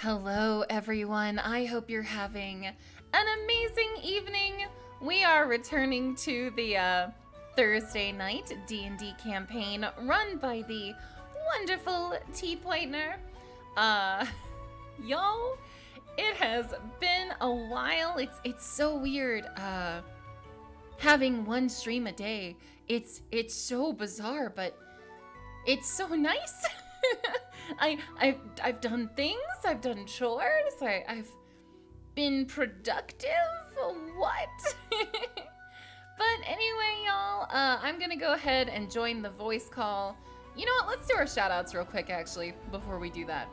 Hello, everyone. I hope you're having an amazing evening. We are returning to the Thursday night D&D campaign run by the wonderful Teeth Whitener. Y'all, it has been a while. It's so weird having one stream a day. It's so bizarre, but it's so nice. I've done things. I've done chores. I've been productive. What? But anyway, y'all, I'm gonna go ahead and join the voice call. You know what? Let's do our shout outs real quick, actually, before we do that.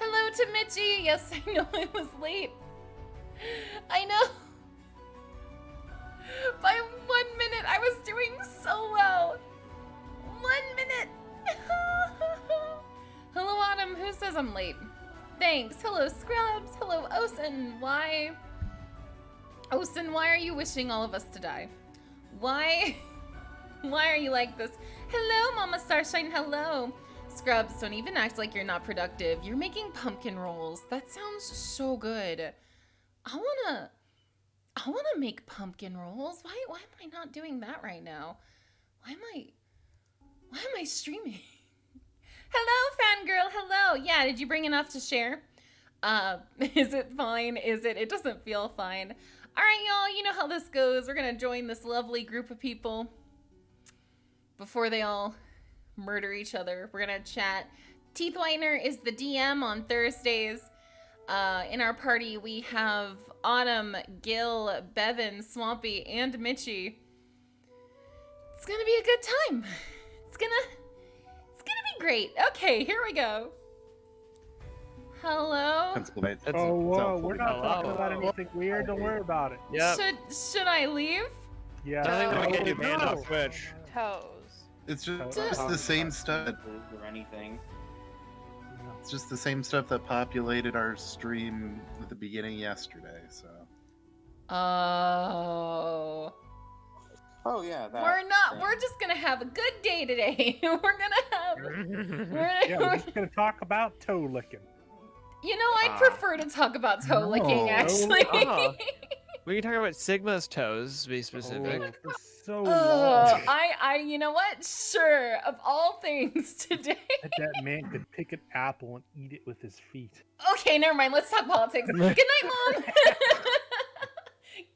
Hello to Mitchie. Yes, I know I was late. I know. By 1 minute, I was doing so well. 1 minute. Hello, Autumn. Who says I'm late? Thanks. Hello, Scrubs. Hello, Osen. Why are you wishing all of us to die? Why are you like this? Hello, Mama Starshine. Hello. Scrubs, don't even act like you're not productive. You're making pumpkin rolls. That sounds so good. I wanna make pumpkin rolls. Why am I not doing that right now? Why am I streaming? Hello, fangirl. Hello. Yeah, did you bring enough to share? Is it fine? It doesn't feel fine. All right, y'all, you know how this goes. We're gonna join this lovely group of people before they all murder each other. We're gonna chat. Teeth Whitener is the DM on Thursdays. In our party, we have Autumn, Gil, Bevan, Swampy, and Mitchie. It's gonna be a good time. It's gonna be great. Okay, here we go. Hello. Oh, whoa, we're not talking about anything weird. Don't worry about it. Yep. Should I leave? Yeah. I think we Oh, get you banned no. off Twitch. Toes. It's just the same stuff. Or anything. It's just the same stuff that populated our stream at the beginning yesterday. So. Oh. Oh yeah. We're just gonna have a good day today. We're just gonna talk about toe licking. You know, I'd prefer to talk about toe licking, actually. We can talk about Sigma's toes, to be specific. Oh, so long. You know what? Sure. Of all things today. That man could pick an apple and eat it with his feet. Okay, never mind. Let's talk politics. Good night, Mom.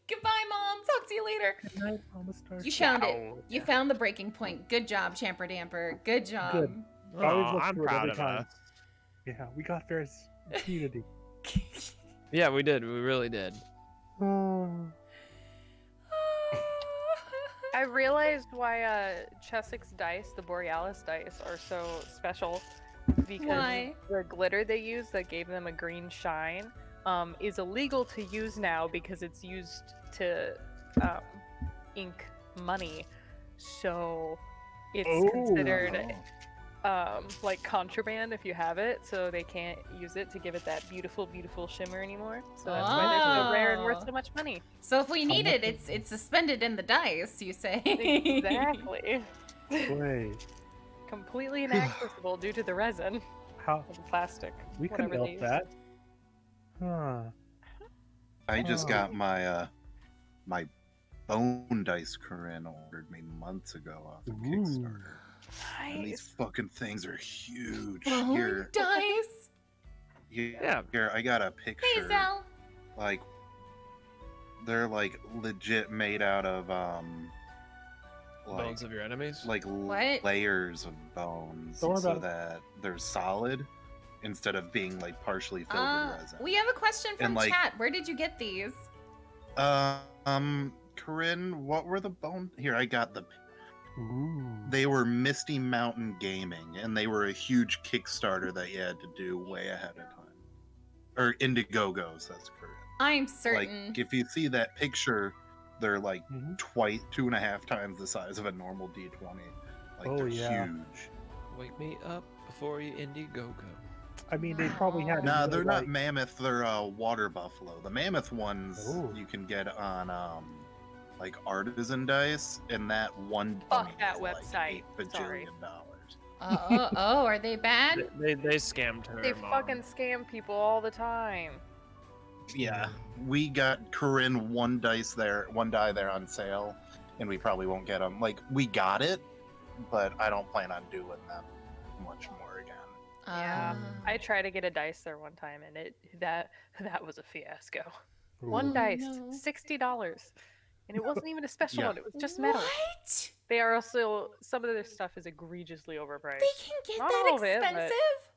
Goodbye, Mom. Talk to you later. Good night, Mama Star. You found it. You found the breaking point. Good job, Champer Damper. Good job. Good. Oh, I'm for it proud every of time. us. Yeah, we got there as a community. Yeah, we did. We really did. I realized why Chessex dice, the Borealis dice, are so special because Why? the glitter they use that gave them a green shine is illegal to use now because it's used to ink money. So it's considered like contraband if you have it, so they can't use it to give it that beautiful, beautiful shimmer anymore. So that's why they're so rare and worth so much money. So if we need it, it's suspended in the dice, you say? Exactly. Wait, Completely inaccessible due to the resin how or the plastic. we can whatever melt they use. that? Huh. I just got my my bone dice Corinne ordered me months ago off of Kickstarter. And these Nice. fucking things are huge. Bone Here, dice. Yeah. here, I got a picture. Hey, Zal. Like, they're like legit made out of like, Bones of your enemies? like What? layers of bones, Don't worry so about it. that they're solid instead of being like partially filled with resin. We have a question from And, like- chat. Where did you get these? Corinne, what were the bone? Here, I got the. Ooh. They were Misty Mountain Gaming, and they were a huge Kickstarter that you had to do way ahead of time. Or Indiegogos, that's correct. I'm certain. Like, if you see that picture, they're like Mhm. 2.5 times the size of a normal D20. Like, Oh, they're yeah. huge. Wake me up before you Indiegogo. I mean, they probably had. to Nah, do, they're like, not mammoth, they're water buffalo. The mammoth ones Oh. you can get on like artisan dice, and that one Fuck dummy that is like website. $8 Sorry. bajillion. Oh, are they bad? They scammed her They mom. fucking scam people all the time. Yeah, we got Corinne one die there on sale, and we probably won't get them. Like, we got it, but I don't plan on doing them much more again. Yeah, I tried to get a dice there one time, and that was a fiasco. One dice, no. $60, and it wasn't even a special Yeah. one. It was just metal. What? They are also some of their stuff is egregiously overpriced. They can get Not that all of it, but- expensive?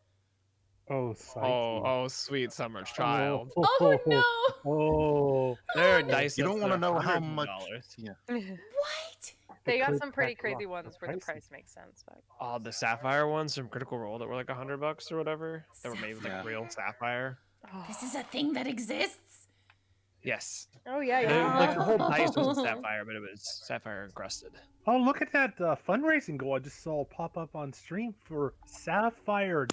Oh, Psyche. Oh, sweet summer child. Oh, no. Oh. There are no. dice. You don't want to know how much. Yeah. What? They got could some pretty back it up. crazy ones where the Pricey. price makes sense, but Oh, the sapphire ones from Critical Role that were like $100 or whatever. That were made with like Yeah. real sapphire. This is a thing that exists? Yes. Oh yeah, They- yeah. like the whole dice Oh. wasn't sapphire, but it was sapphire encrusted. Oh, look at that fundraising goal I just saw pop up on stream for Sapphire.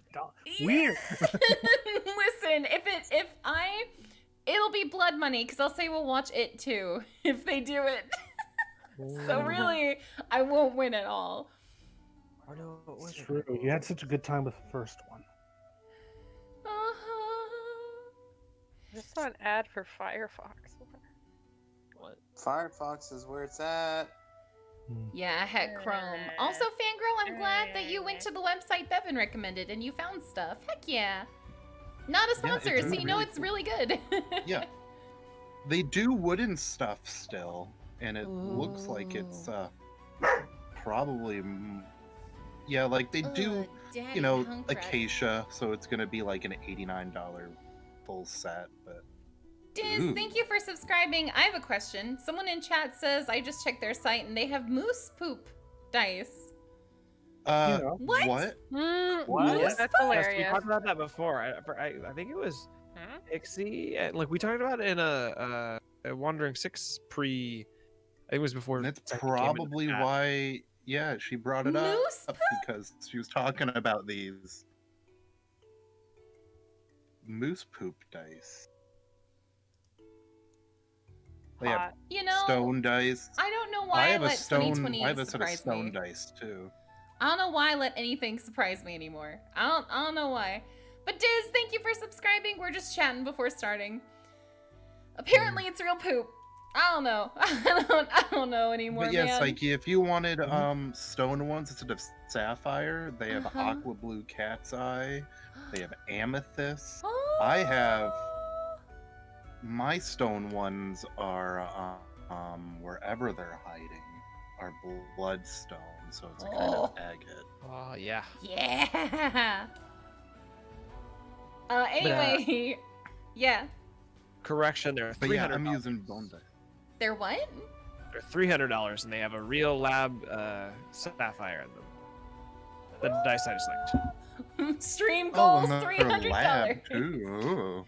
Weird. Listen, it'll be blood money because I'll say we'll watch it too if they do it. So really, I won't win at all. Or no, what was It's it? true. You had such a good time with the first one. I just saw an ad for Firefox. What? Firefox is where it's at. Yeah, heck, Chrome. Also, Fangirl, I'm glad that you went to the website Bevan recommended and you found stuff. Heck yeah. Not a sponsor, it's so you know really it's really good. Yeah. They do wooden stuff still, and it looks like it's probably yeah, like they do, Daddy you know, hunk rat. acacia, so it's gonna be like an $89 full set, but Diz, Ooh. thank you for subscribing. I have a question. Someone in chat says I just checked their site and they have moose poop dice. know. What? What? What? Moose That's Yes, we hilarious. talked about that before. I think it was Hmm? Pixie. Like we talked about it in a Wandering Six pre. I think it was before. And that's Psyche came into probably chat. why, yeah, she brought it up Moose because she was talking about these moose poop dice. They have Hot. You know, stone dice. I don't know I why I have a let stone. 2020 I have a set of surprise stone me. dice too. I don't know why I let anything surprise me anymore. I don't know why. But Diz, thank you for subscribing. We're just chatting before starting. Apparently it's real poop. I don't know. I don't know anymore, But yeah, man. Psyche, if you wanted stone ones instead of sapphire, they have Uh-huh. aqua blue cat's eye. They have amethyst. Oh. I have my stone ones are wherever they're hiding are bloodstone, so it's a kind of Oh. agate. Oh yeah. Yeah. Anyway, yeah. Correction. They're But yeah, $300. I'm using bone dice. They're what? They're $300, and they have a real lab sapphire in them. The dice I just linked. Stream Oh, goals, and they're $300. lab too. Ooh.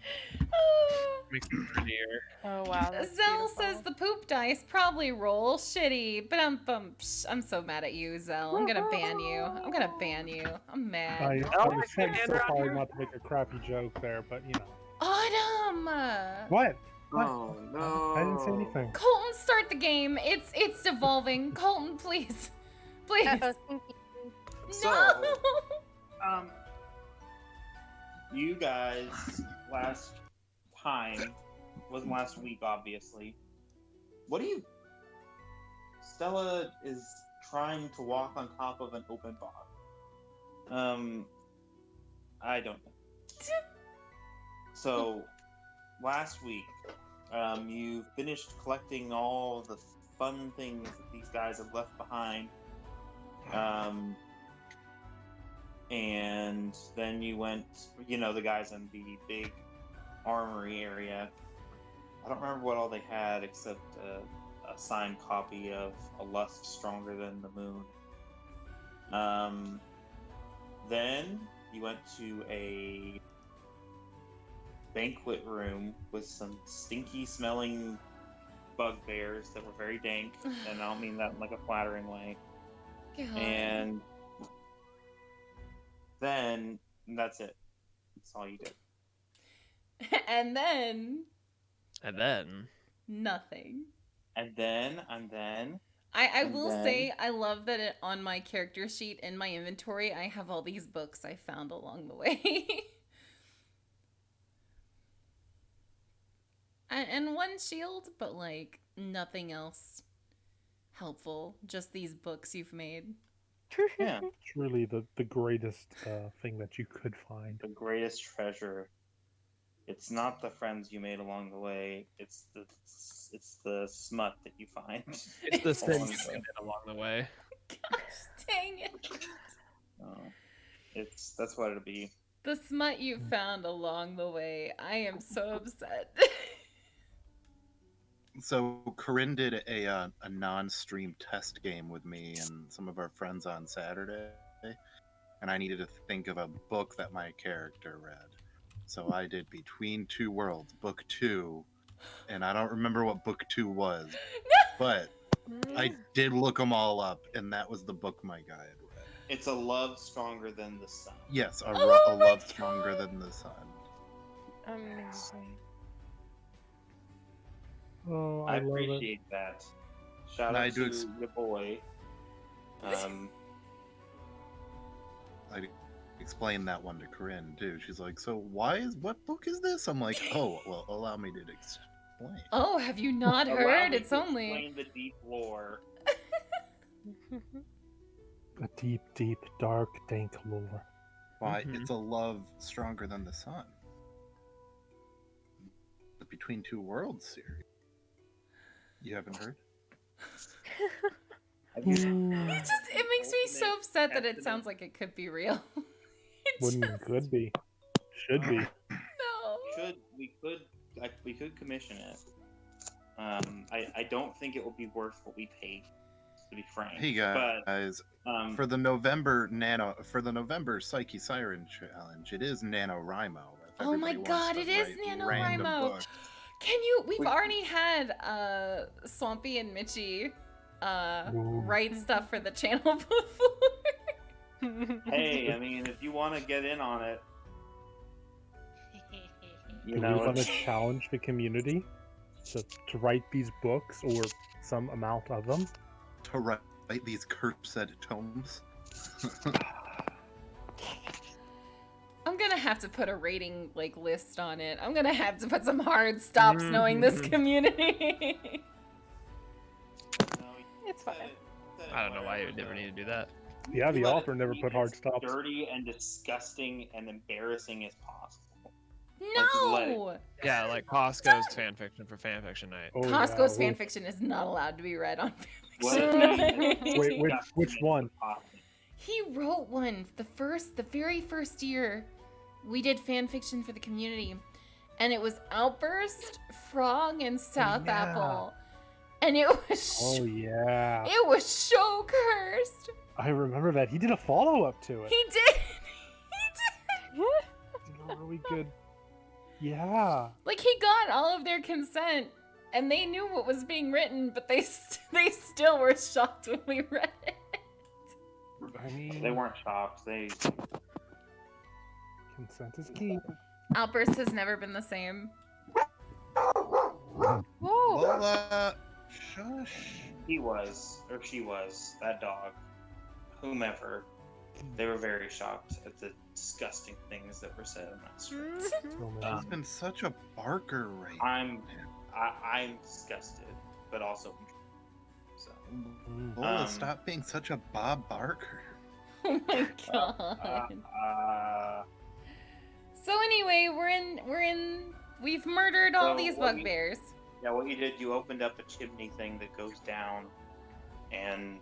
Makes them prettier. Oh wow. That's Zell beautiful. says the poop dice probably roll shitty, but I'm so mad at you, Zell. I'm gonna ban you. I'm gonna ban you. I'm mad. I Oh, was I trying can't so around hard here. not to make a crappy joke there, but you know. Autumn! What? Oh no! I didn't say anything. Colton, start the game. It's devolving. Colton, please. Please. Uh-oh. So, No! you guys last time wasn't last week, obviously. What do you? Stella is trying to walk on top of an open box. I don't know. So, last week, you finished collecting all the fun things that these guys have left behind. And then you went, the guys in the big armory area. I don't remember what all they had except a signed copy of A Lust Stronger Than the Moon. Then you went to a banquet room with some stinky smelling bugbears that were very dank, and I don't mean that in like a flattering way. God. And then that's it. That's all you did. And then And then nothing. And then I And will then- say I love that on my character sheet in my inventory I have all these books I found along the way. And one shield, but like nothing else helpful. Just these books you've made. Yeah, It's really the greatest thing that you could find. the greatest treasure. It's not the friends you made along the way. It's the smut that you find. It's the Along things the way. along the way. Gosh dang it. Oh, that's what it'll be. The smut you found along the way. I am so upset. So Corinne did a non-stream test game with me and some of our friends on Saturday, and I needed to think of a book that my character read. So I did Between Two Worlds, Book 2, and I don't remember what Book 2 was, but I did look them all up, and that was the book my guy had read. It's a love stronger than the sun. Yes, Oh a my love God. stronger than the sun. Amazing. Oh, I I love it. appreciate that. Shout And I out do to your boy. I explained that one to Corinne too. She's like, "So what book is this?" I'm like, "Oh, well, allow me to explain." Oh, have you not Allow heard? me It's to only. explain the deep lore. A deep, deep, dark, dank lore. Why? Mhm. It's a love stronger than the sun. The Between Two Worlds series. You haven't heard? Have you- It makes me so upset that it sounds like it could be real. It Wouldn't just- could be. Should be. No. we could commission it. I don't think it will be worth what we paid, to be frank. Hey guys, But for the November PsycheSiren challenge, it is NaNoWriMo. If Oh my everybody wants God, to it is write random NaNoWriMo. books. We've Wait. already had Swampy and Mitchie Ooh. write stuff for the channel before. hey, I mean, if you want to get in on it, you Do we know, want to it's- challenge the community to write these books or some amount of them? To write these cursed tomes. I'm gonna have to put a rating list on it. I'm gonna have to put some hard stops knowing this community. no, you It's said fine. it- said it I don't know why you whatever, would never though. need to do that. Yeah, the You let author it never be put hard as stops. dirty and disgusting and embarrassing as possible. just let it- No! Yeah, like Costco's fanfiction for fanfiction night. Oh, Costco's yeah. fanfiction is not allowed to be read on What it fanfiction. means is Wait, which disgusting one? and disgusting. He wrote one the very first year we did fan fiction for the community, and it was Outburst, Frog, and South yeah. Apple, and it was Oh yeah, it was so cursed. I remember that. He did a follow up to it. He did. He did. He did a really good. Yeah. Like he got all of their consent, and they knew what was being written, but they still were shocked when we read it. I mean, They weren't shocked. They consent is key. Outburst has never been the same. Whoa! Well, shush. he was or she was that dog, whomever. They were very shocked at the disgusting things that were said on that stream. So many. He's been such a barker right I'm disgusted, but also so. Mm. Lola, stop being such a Bob Barker. Oh my god. Uh, So anyway, we've murdered all So these what we- bugbears. yeah, what you did, you opened up a chimney thing that goes down, and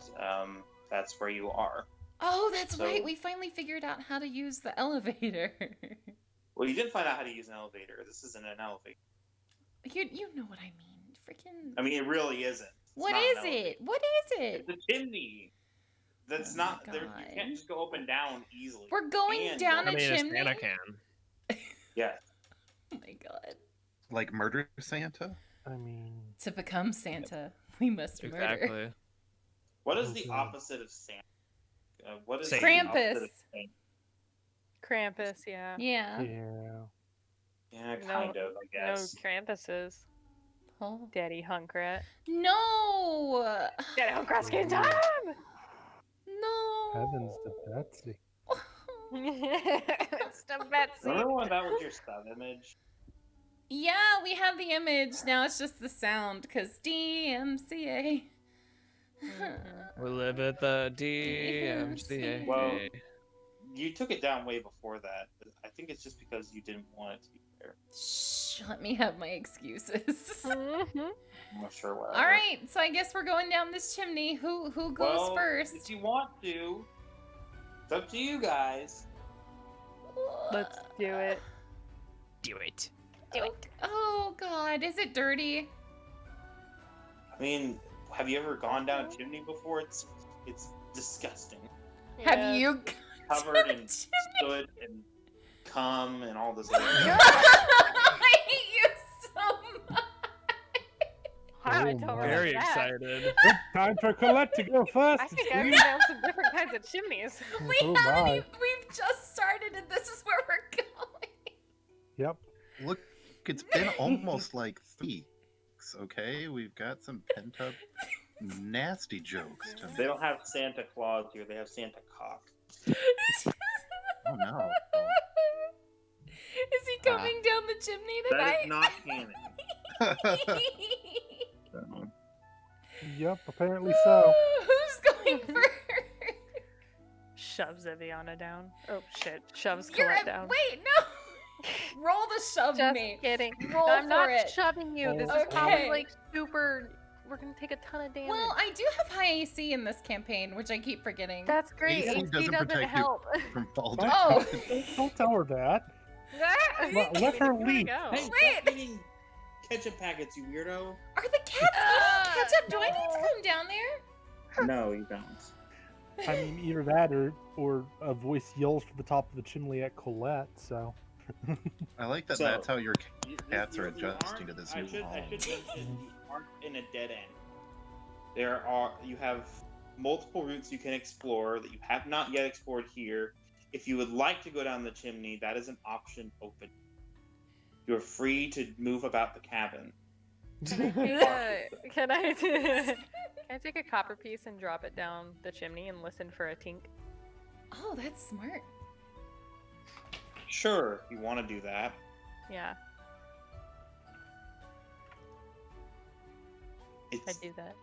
that's where you are. Oh, that's So- right. We finally figured out how to use the elevator. Well, you didn't find out how to use an elevator. This isn't an elevator. You know what I mean. Freaking. I mean, it really isn't. It's What not an is elevator. it? What is it? It's a chimney. That's Oh my not there. You God. can't just go up and down easily. We're going And down I a mean, chimney. Santa can. Yeah. Oh my god. Like Murder Santa? I mean, To become Santa, we must murder. Exactly. What is the Okay. opposite of Santa? What is Satan. the opposite Krampus. of Santa? Krampus, yeah. Yeah. yeah. Yeah, No- kind of. I No guess. Krampuses. Oh. Daddy Hunkrat. No! Daddy Hunkrat skin time! No! Heavens to Betsy. It's the Betsy. Remember when that was your sub image? Yeah, we have the image. Now it's just the sound, because DMCA. We live at the DMCA. Well, you took it down way before that. I think it's just because you didn't want it to be there. Shh, let me have my excuses. Mhm. I'm not sure why. All right, so I guess we're going down this chimney. Who goes If first? you want to, it's up to you guys. Let's do it. Do it. Oh God, is it dirty? I mean, have you ever gone down a chimney before? It's disgusting. Have you? Covered in soot and cum and all this other stuff. I hate you so much. Wow, I Oh, don't my. remember Very that. excited. Time for Colette to go first. I think I've been down some different kinds of chimneys. We Oh, haven't my. even, we've just started and this is where we're going. Yep. Look, it's been almost like 3 weeks, okay? We've got some pent up nasty jokes to They make. don't have Santa Claus here. They have Santa Cock. Oh no. Is he coming down the chimney That tonight? is not canon. So, Yep, apparently so. Who's going first? Shoves Eviana down. Oh shit. Shoves You're Colette a- down. Wait, no. Roll the shove Just me. kidding. Roll I'm for not it. shoving you. This is Okay. probably like super. We're gonna take a ton of damage. Well, I do have high AC in this campaign, which I keep forgetting. That's great. AC AC doesn't doesn't protect you. help. From fall Oh. Don't tell her that. Let her lead. Go. hey, Wait. stop eating ketchup packets, you weirdo. Are the cats eating ketchup? Do I need to come down there? No, you don't. I mean, either that or a voice yells from the top of the chimney at Colette, so. I like that So- that's how your You- cats are you adjusting aren't- to this I new should home. mention you aren't in a dead end. You have multiple routes you can explore that you have not yet explored here. If you would like to go down the chimney, that is an option open. You're free to move about the cabin. Can I can I take a copper piece and drop it down the chimney and listen for a tink? Oh, that's smart. Sure, if you want to do that. Yeah, I It's, do that.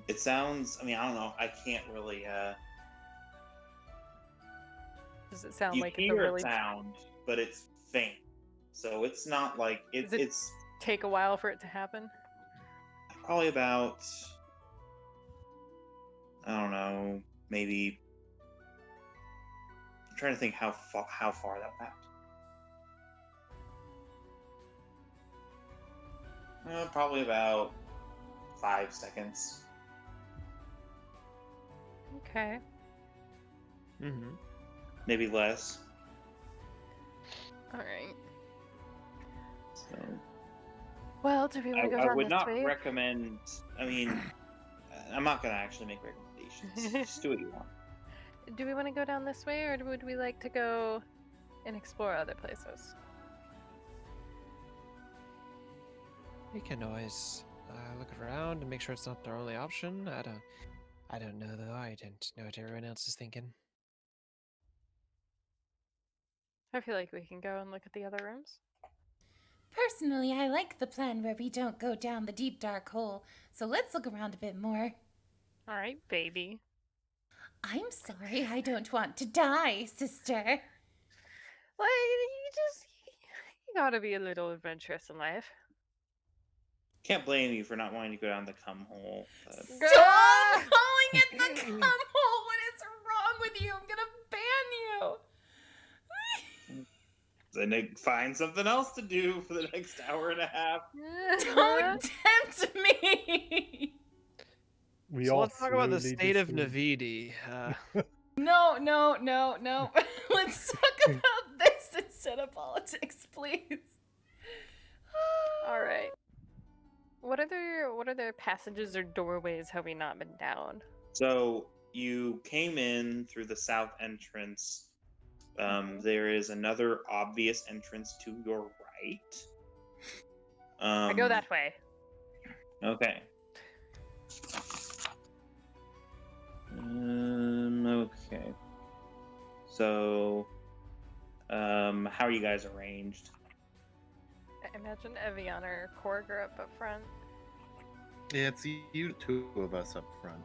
it sounds, I mean, I don't know. I can't really, Does it sound you like it's a hear really a sound, but it's faint. So it's not like, Is it- it's take a while for it to happen? probably about, I don't know, maybe, I'm trying to think how far that went. Probably about 5 seconds. Okay. Mm-hmm. Maybe less. All right. So Well, do we want to go I down would this not way? recommend. I mean, I'm not gonna actually make recommendations. Just do what you want. Do we want to go down this way, or would we like to go and explore other places? We can always look around and make sure it's not their only option. I don't know though. I don't know what everyone else is thinking. I feel like we can go and look at the other rooms. Personally, I like the plan where we don't go down the deep dark hole, so let's look around a bit more. All right, baby. I'm sorry, I don't want to die, sister. Like, you gotta be a little adventurous in life. Can't blame you for not wanting to go down the cum hole. But Stop calling it the cum hole! What is wrong with you? I'm gonna ban you! then find something else to do for the next hour and a half. Don't tempt me! We So all let's talk about the slowly state of descend. Navidi. No. Let's talk about this instead of politics, please. All right. What other passages or doorways have we not been down? So you came in through the south entrance. There is another obvious entrance to your right. I go that way. Okay. Okay. So, how are you guys arranged? I imagine Evian or Korg are up front. Yeah, it's you two of us up front.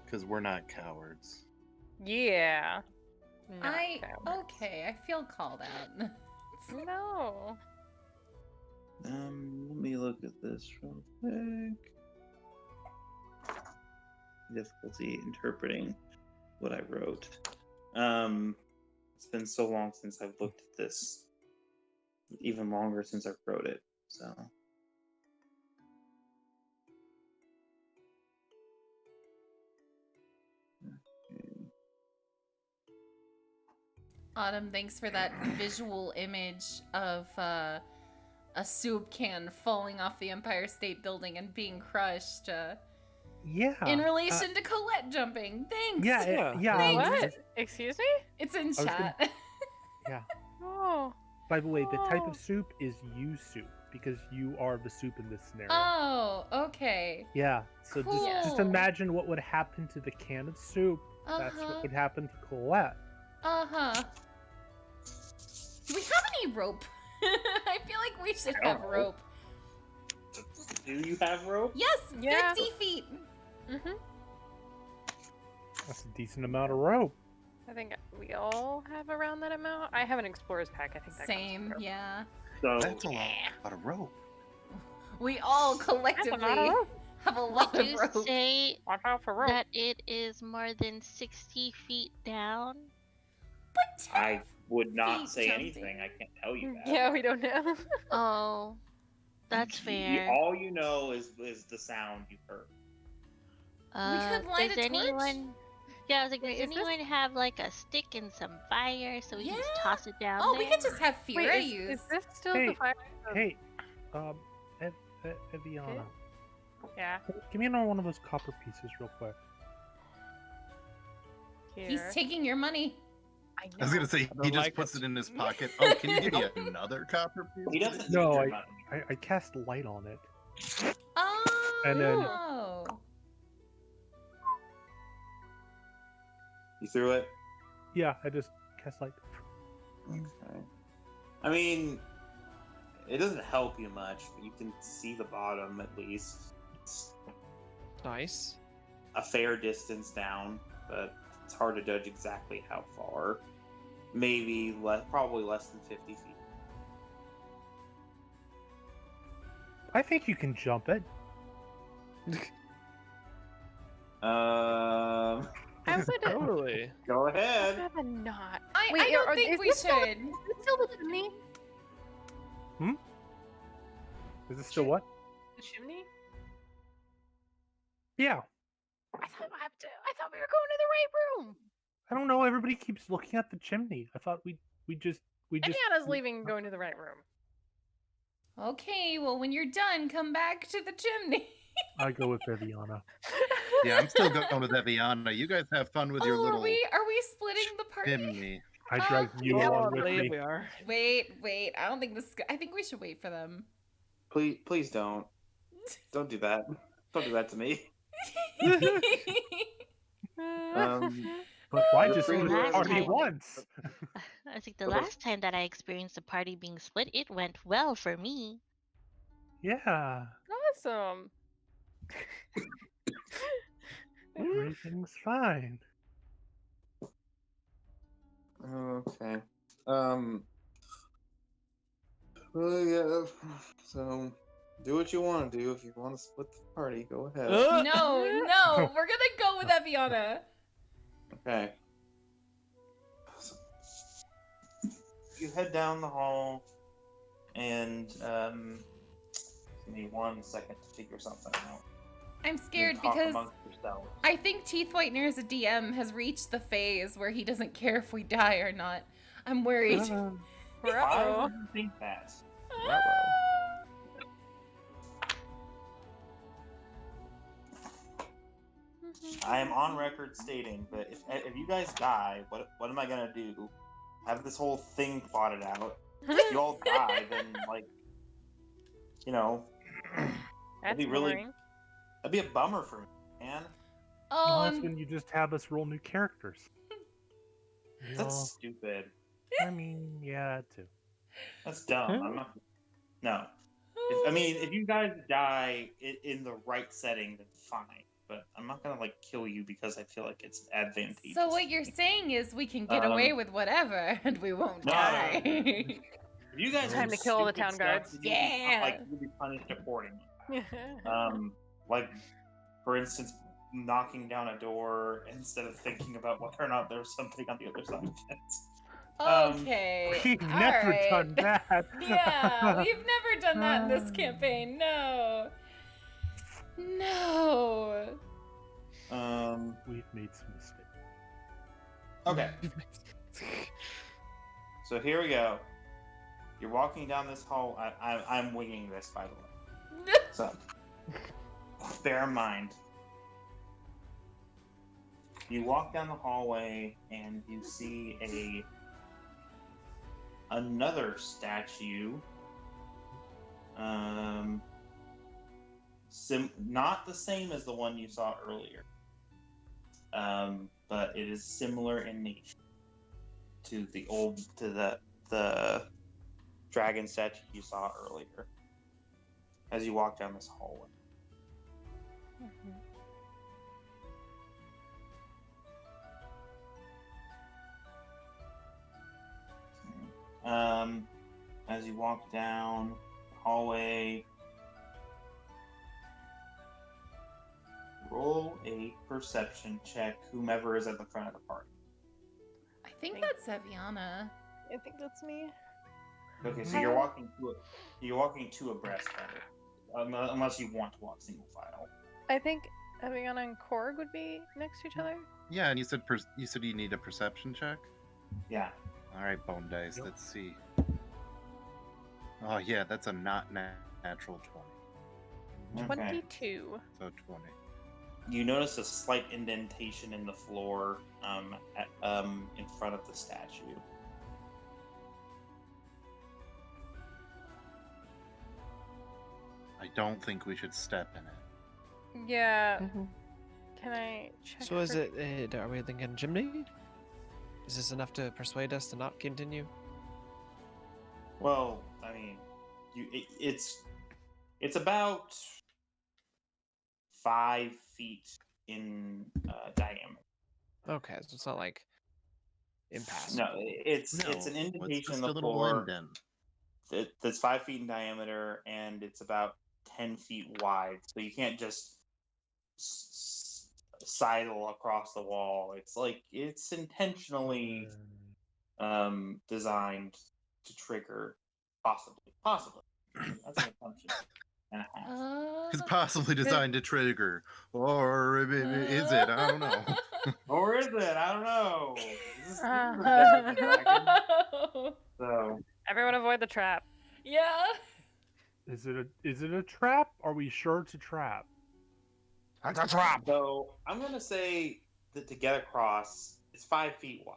Because we're not cowards. Yeah. Not cowards. Okay, I feel called out. No. Let me look at this real quick. Difficulty interpreting what I wrote. It's been so long since I've looked at this. Even longer since I wrote it. So. Okay. Autumn, thanks for that visual image of a soup can falling off the Empire State Building and being crushed. Yeah. In relation to Colette jumping. Thanks. Yeah. Thanks. What? Excuse me? It's in was gonna- chat. Yeah. Oh. By the way, the type Oh. of soup is you soup because you are the soup in this scenario. Oh, okay. Yeah. So just Cool. imagine what would happen to the can of soup. That's Uh-huh. what would happen to Colette. Uh-huh. Do we have any rope? I feel like we should have No. rope. Do you have rope? Yes, Yeah. 50 feet. Mm-hmm. That's a decent amount of rope. I think we all have around that amount. I have an explorer's pack. I think that counts Same, for rope. yeah. So That's a lot of rope. We all That's a collectively lot of rope. have a lot Would of you rope. say Watch out for rope. that it is more than 60 feet down? But I would not feet say jumping. anything. I can't tell you that. Yeah, we don't know. Oh, that's fair. All you know is the sound you heard. could light does a torch? anyone? Yeah, I was like, Wait, does is this- anyone have like a stick and some fire so we can just Yeah. toss it down Oh, there? we could just have Fira Wait, use. is this still Hey, the fire? Hey, Eviana, Yeah. give me another one of those copper pieces real quick. Here. He's taking your money. I know. I was gonna say, don't he just like puts it. it in his pocket. Oh, can you give me another copper piece? He doesn't No, need your money. I cast light on it. Oh. And then- You threw it? Yeah, I just cast light. Okay. I mean, it doesn't help you much, but you can see the bottom at least. It's Nice. a fair distance down, but it's hard to judge exactly how far. Maybe probably less than 50 feet. I think you can jump it. I would Totally. Go ahead. have a knot. I Wait, don't are- think is we this still- should. Is it still the chimney? Is it still what? The chimney? Yeah. I thought we were going to the right room. I don't know. Everybody keeps looking at the chimney. I thought we just. Indiana's leaving and going to the right room. Okay, well, when you're done, come back to the chimney. I go with Eviana. Yeah, I'm still going with Eviana. You guys have fun with your Oh, little are we splitting the party? chimney. I drag you Yeah, I along with believe me. we are. Wait. I don't think this. I think we should wait for them. Please don't. Don't do that. Don't do that to me. But why You're just free do to the last party time. once? I think the Okay. last time that I experienced a party being split, it went well for me. Yeah, Awesome. everything's fine. Okay. Well, yeah. So, do what you want to do. If you want to split the party, go ahead. No, we're gonna go with Eviana. Okay. So, you head down the hall, and give me 1 second to figure something out. I'm You scared talk because amongst yourselves. I think Teeth Whitener as a DM has reached the phase where he doesn't care if we die or not. I'm worried. Uh, I Bro. wouldn't think that. I am on record stating that if you guys die, what am I gonna do? Have this whole thing plotted out. If you all die, then like, you know, That's be really- boring. That'd be a bummer for me, man. Well, that's when you just have us roll new characters. That's Well, stupid. I mean, yeah, that too. That's dumb. I'm not. No. If you guys die in the right setting, then fine. But I'm not gonna like kill you because I feel like it's advantageous. So what you're saying is we can get away with whatever and we won't No. die. If you guys Time do to kill all the stupid town stuff, guards. then Yeah. you'll be punished accordingly. Like for instance, knocking down a door instead of thinking about whether or not there's something on the other side of the fence. Okay. We've all never right. done that. Yeah, we've never done that in this campaign. No. No. We've made some mistakes. Okay. So here we go. You're walking down this hall. I'm winging this, by the way. So bear in mind. You walk down the hallway and you see another statue. Not the same as the one you saw earlier. But it is similar in nature to the dragon statue you saw earlier. As you walk down this hallway. As you walk down the hallway, roll a perception check, whomever is at the front of the party. I think that's Eviana. I think that's me. Okay, so you're walking two abreast of it, unless you want to walk single file. I think Aviana and Korg would be next to each other. Yeah, and you said you need a perception check. Yeah. All right, bone dice. Let's see. Oh yeah, that's a not natural 20. Okay. 22. So 20. You notice a slight indentation in the floor, in front of the statue. I don't think we should step in it. Yeah. Can I check? So is for- it? Are we thinking chimney? Is this enough to persuade us to not continue? Well, I mean, it's about 5 feet in diameter. Okay, so it's not like impassable. No, it's an it's indentation just in a the little floor indent. that's 5 feet in diameter, and it's about 10 feet wide. So you can't just sidle across the wall. It's intentionally designed to trigger, possibly. That's an assumption and a half. It's possibly designed to trigger, or is it? I don't know. Or is it? I don't know. This is so Everyone avoid the trap. Yeah. Is it a trap? Are we sure it's a trap? That's a trap. So I'm gonna say that to get across, it's 5 feet wide.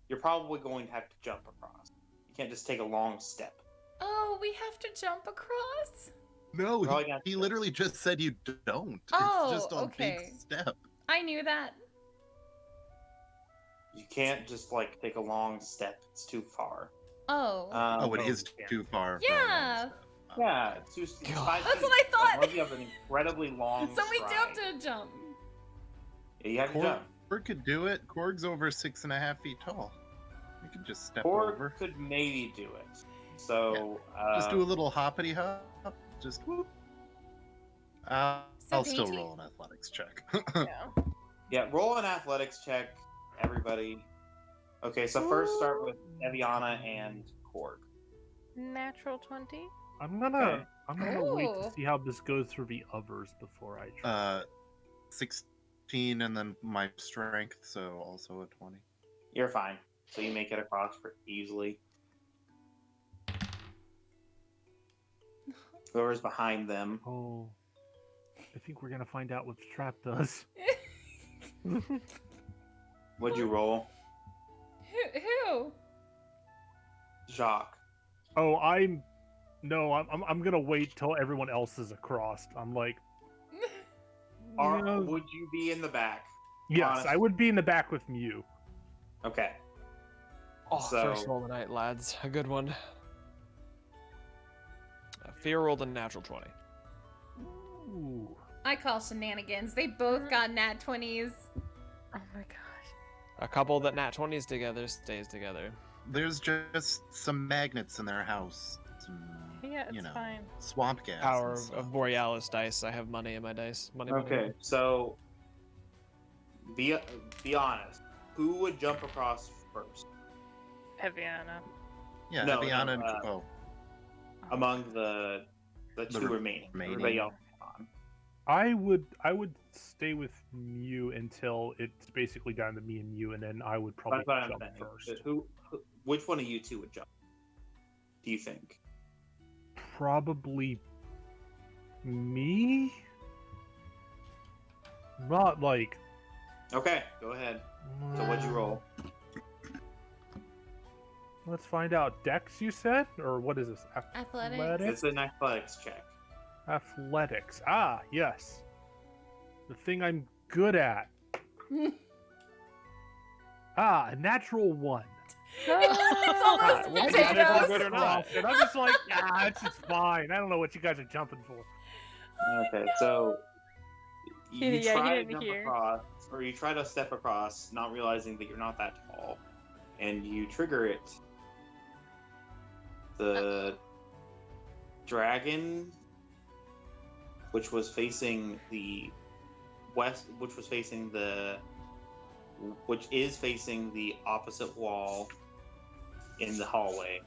You're probably going to have to jump across. You can't just take a long step. Oh, we have to jump across? No, We're all gonna- he literally just said you don't. Oh, It's just a okay. big step. I knew that. You can't just take a long step. It's too far. Oh. Oh, it is yeah. too far. Yeah. Yeah, it's too. It's 5 That's feet. what I thought. Unless you have an incredibly long. So we do have stride. to jump. Yeah, you have to jump. Korg could do it. Korg's over 6.5 feet tall. We could just step Or over. could maybe do it. So Just do a little hoppity hop. Just whoop. I'll still Painty? roll an athletics check. Yeah. Yeah, roll an athletics check, everybody. Okay, so first start with Eviana and Korg. Natural 20. I'm gonna wait Ooh. to see how this goes for the others before I try. 16 and then my strength, so also a 20. You're fine. So you make it across pretty easily. Whoever's behind them. Oh, I think we're gonna find out what the trap does. What'd you roll? Who? Jacques. Oh, I'm No, I'm gonna wait till everyone else is across. I'm like, Would you be in the back? yes, honestly? I would be in the back with Mew. Okay. Oh, So- first roll of the night, lads. A good one. Fear rolled a natural 20. Ooh. I call shenanigans. They both got nat 20s. Oh my gosh. A couple that nat 20s together stays together. There's just some magnets in their house. Some, Yeah, it's fine. swamp gas. Power and of stuff. Borealis dice. I have money in my dice. Money. Okay, so be honest. Who would jump across first Eviana. Yeah, No, Eviana no, and oh, among the two remaining? Everybody else on. I would stay with Mew until it's basically down to me and Mew, and then I would probably That's what I'm jump saying. first. Which one of you two would jump? Do you think? Probably me. Not like. Okay, go ahead. So what'd you roll? Let's find out. Dex, you said, or what is this? Athletics. It's an athletics check. Athletics. Ah, yes. The thing I'm good at. A natural 1. It's almost Why did potatoes. I go across it? I'm just like, it's just fine. I don't know what you guys are jumping for. Okay, so you Yeah, he try to didn't jump hear. across, or you try to step across, not realizing that you're not that tall, and you trigger it. The dragon, which was facing the west, which is facing the opposite wall in the hallway,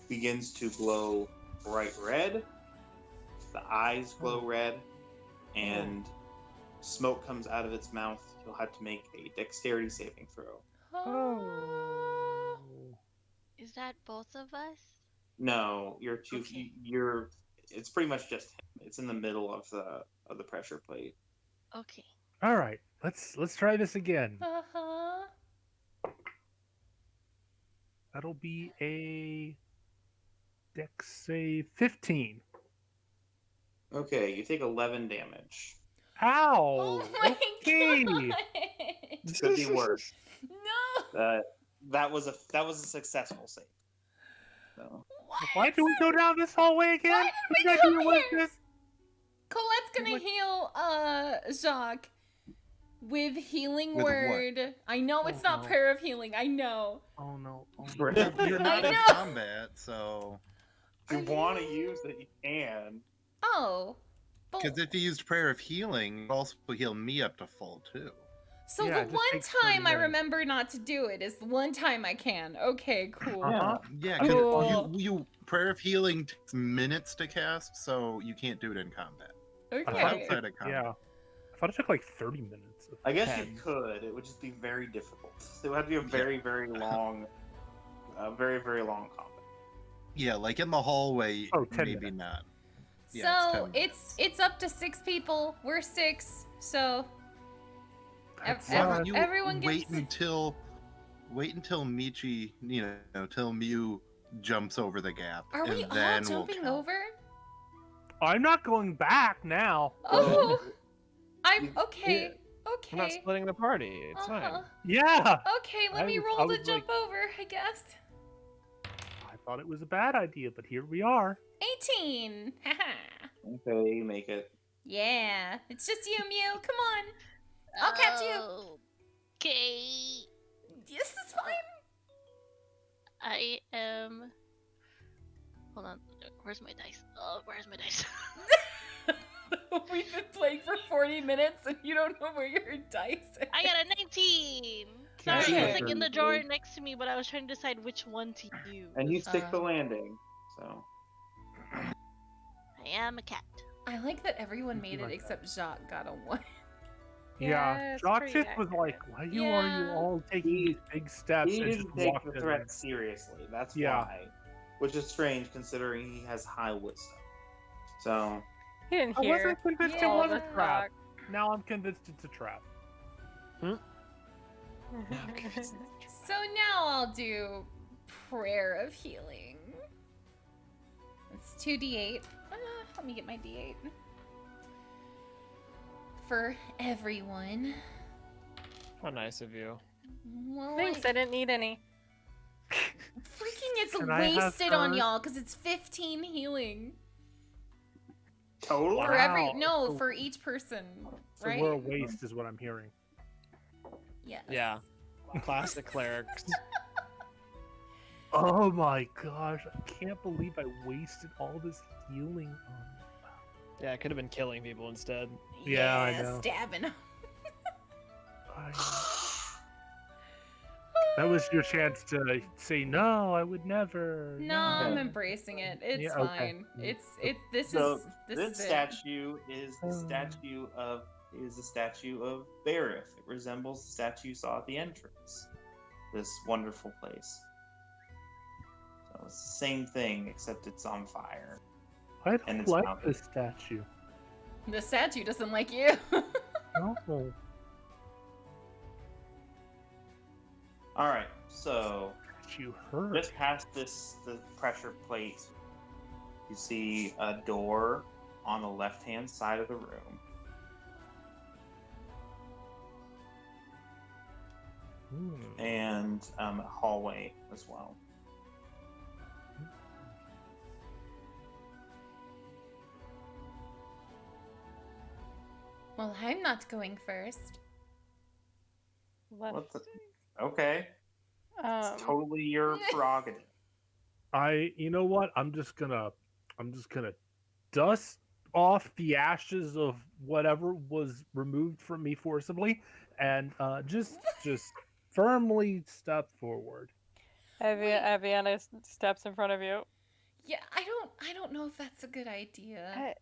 begins to glow bright red. The eyes glow red, and smoke comes out of its mouth. You'll have to make a dexterity saving throw. Oh. Is that both of us? No, you're too. Okay. You're. It's pretty much just him. It's in the middle of the pressure plate. Okay. All right, let's try this again. Uh-huh. That'll be a Dex save 15. Okay, you take 11 damage. Ow! Oh my okay. god. Could be worse. No. That was a successful save. So. Why do we go down this hallway again? Why did we What come idea was here? this? Colette's gonna heal Jacques with healing With what? word. I know it's Oh, not no. prayer of healing. I know. Oh no! Oh, Right. no. you're not I in know. combat, so If you want to use it, you can. Oh. But, because if you used prayer of healing, you also heal me up to full too. so Yeah, it the just one takes 30 time I minutes. remember not to do it is the one time I can. Okay, cool. Uh-huh. Yeah, 'cause Cool. you prayer of healing takes minutes to cast, so you can't do it in combat. Okay. Outside of combat. Yeah. I thought it took like 30 minutes. I guess 10. you could. It would just be very difficult. It would have to be a very, very long, very, very long combat. Yeah, like in the hallway, 10 maybe minutes. not. Yeah, So 10 it's up to 6 people. We're 6. So That's, Why Ever- don't you everyone wait gets- until Michi, till Mew jumps over the gap, are we and all then jumping we'll count. over? I'm not going back now. Oh. I'm You- okay. I'm not Okay. splitting the party. It's Uh-huh. fine. Yeah. Okay, let me I roll to was jump like- over, I guess. I thought it was a bad idea, but here we are. 18. Haha. Okay, you make it. Yeah. It's just you, Mew. Come on. I'll catch you. Okay. This is fine. I am. Hold on. Where's my dice? Oh, where's my dice? We've been playing for 40 minutes and you don't know where your dice is. I got a 19. Sorry, Okay. it was like in the drawer next to me, but I was trying to decide which one to use. And you stick the landing. So I am a cat. I like that everyone You made like it that. except Jacques got a 1. Yeah. it's Jock pretty just was like, accurate. why are you Yeah. all taking these big steps he and didn't just take walked the in threat seriously. That's Yeah. why. Which is strange considering he has high wisdom. So He didn't I hear. wasn't convinced it Yeah. was all a the trap. talk. Now I'm convinced it's a trap. So now I'll do Prayer of Healing. It's 2d8. Let me get my d8. For everyone. How nice of you. Well, Thanks, I didn't need any. freaking it's Can I have wasted on hers? y'all because it's 15 healing. Total? For every Wow. So- for each person, So right? we're a waste, is what I'm hearing. Yes. Yeah. Classic clerics. Oh my gosh! I can't believe I wasted all this healing on. Yeah, it could have been killing people instead. Yeah, I know. Stabbing. That was your chance to say no. I would never. No, I'm Okay. embracing it. It's Yeah, okay. fine. This So is this is it. statue is the statue of Barith. It resembles the statue you saw at the entrance. This wonderful place. So it's the same thing except it's on fire. I And don't it's like mounted. this statue. The statue doesn't like you. No. All right, so You hurt. just past the pressure plate, you see a door on the left-hand side of the room. And a hallway as well. Well, I'm not going first. Left. What the? Okay, it's totally your prerogative. You know what? I'm just gonna dust off the ashes of whatever was removed from me forcibly, and just firmly step forward. Aviana steps in front of you. Yeah, I don't know if that's a good idea.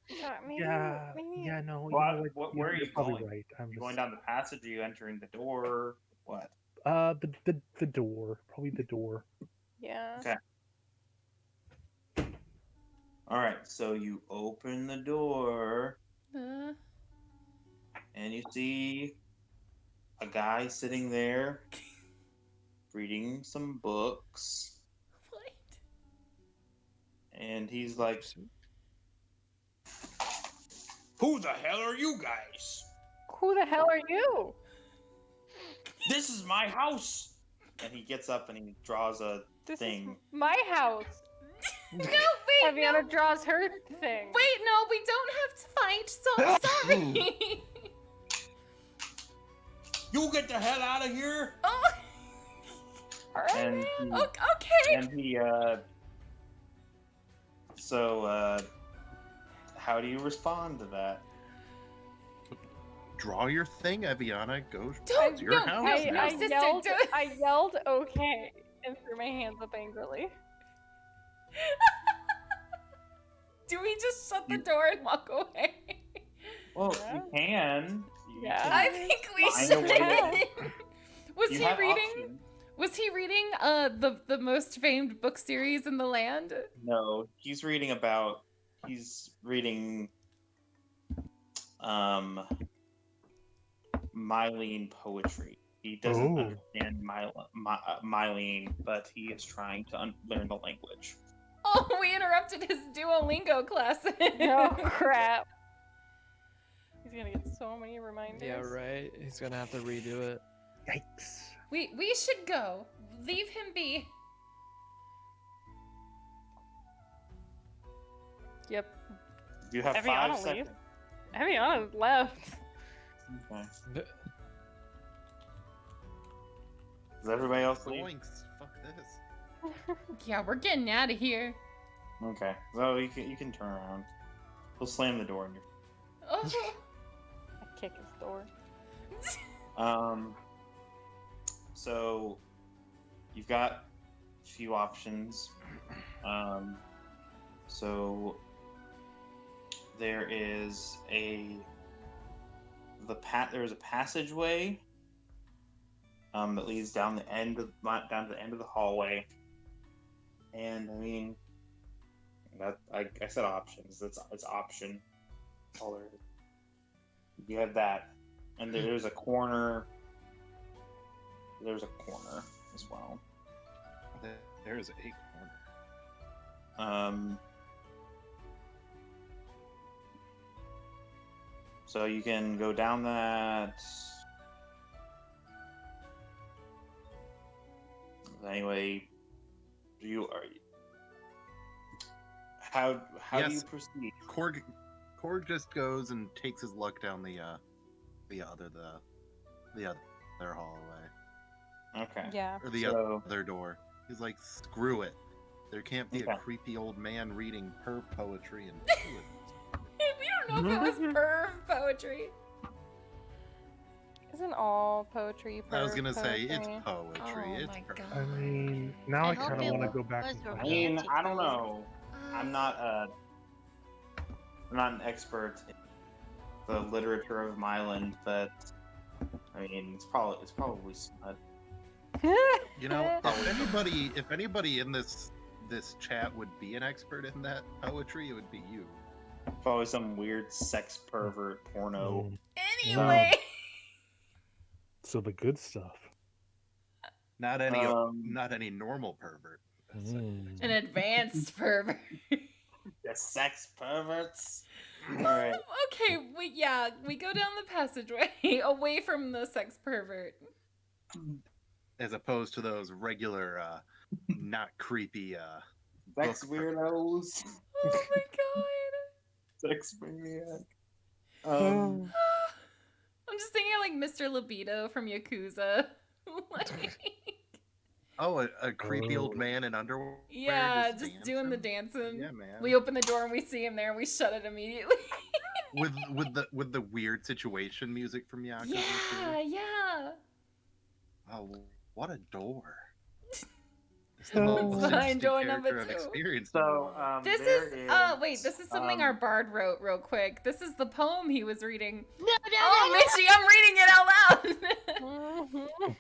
Maybe, Yeah, maybe. yeah, no, you Well, know where are you're you probably going? right. I'm You just going down the passage? Are you entering the door? What? the door, probably the door. Yeah. Okay. All right, so you open the door Uh, and you see a guy sitting there reading some books, what? and he's like, "Who the hell are you guys? Who the hell are you? This is my house!" And he gets up and he draws a This thing. is my house. No, wait, no. Aviana draws her thing. Wait, no, we don't have to fight. So sorry. You get the hell out of here! Oh, Alright, And man. he, okay. and he how do you respond to that? Draw your thing, Eviana. Go. Don't, It's your no, house. no, I, no, I sister, yelled, do it. I yelled, okay, and threw my hands up angrily. Do we just shut the door and walk away? Well, Yeah. you can. You Yeah. can I think we find should. a way Was you he have reading? options. Was he reading the most famed book series in the land? No, he's reading Mylene poetry. He doesn't Oh. understand Mylene, but he is trying to learn the language. Oh, we interrupted his Duolingo classes. Oh, crap. He's gonna get so many reminders. Yeah, right. He's gonna have to redo it. Yikes! We should go. Leave him be. Yep. You have Eviana 5 seconds. Aviana left. Okay. Does everybody else leave? Zoinks! Fuck this. Yeah, we're getting out of here. Okay. So you can turn around. We'll slam the door in your. Oh. I kick his door. So you've got a few options. So there is there's a passageway that leads down to the end of the hallway. And I mean, I said options. It's option. That's all there is. You have that, and there's a corner there's a corner as well. There's a corner. So you can go down that. Anyway, how do you Yes. proceed? Korg just goes and takes his luck down the other hallway Okay. Yeah. or the So- other door. He's like, screw it. There can't be Okay. a creepy old man reading perv poetry and We don't know if it was perv poetry. Isn't all poetry I was perv gonna say it's poetry? poetry. Oh it's my perv. God. I mean, now I I hope kind of it want to go back was and I find mean, romantic, I don't though. know. I'm not an expert in the literature of Myland, but I mean, it's probably smut. You know, if anybody in this chat would be an expert in that poetry, it would be you. Probably some weird sex pervert porno. Mm. Anyway. So the good stuff. Not any Um, normal pervert. That's it. Mm. An advanced pervert. The sex perverts. All right. Okay, we go down the passageway away from the sex pervert. As opposed to those regular, not creepy. Sex Book weirdos. Oh my Sex maniac. god. I'm just thinking of like Mr. Libido from Yakuza. Like, Oh, a creepy old Oh. man in underwear. yeah, just doing the dancing. Yeah, man. We open the door and we see him there and we shut it immediately. with the weird situation music from Yakuza. Yeah, too. yeah. Oh, what a door! It's That's most behind interesting door number character I've 2. experienced in a So, while. This there is wait, this is something um, our bard wrote real quick. This is the poem he was reading. No, no, Oh, no, Mitchie, I'm reading it out loud.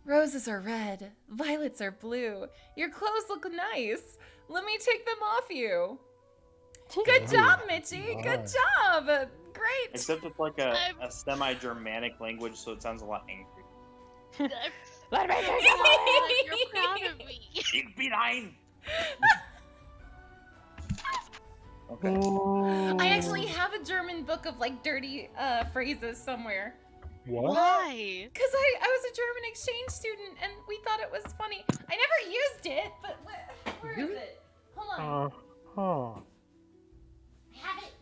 Roses are red, violets are blue. Your clothes look nice. Let me take them off you. Good Oh, job, Mitchie. my. Good job. Great. except it's like a I'm- semi-Germanic language, so it sounds a lot angry. I'm Let me take so it glad you're proud of me. Ich bin ein. Okay. Oh. I actually have a German book of like dirty phrases somewhere. What? Why? Cause I was a German exchange student and we thought it was funny. I never used it, but where is it? Hold on. Huh. I have it.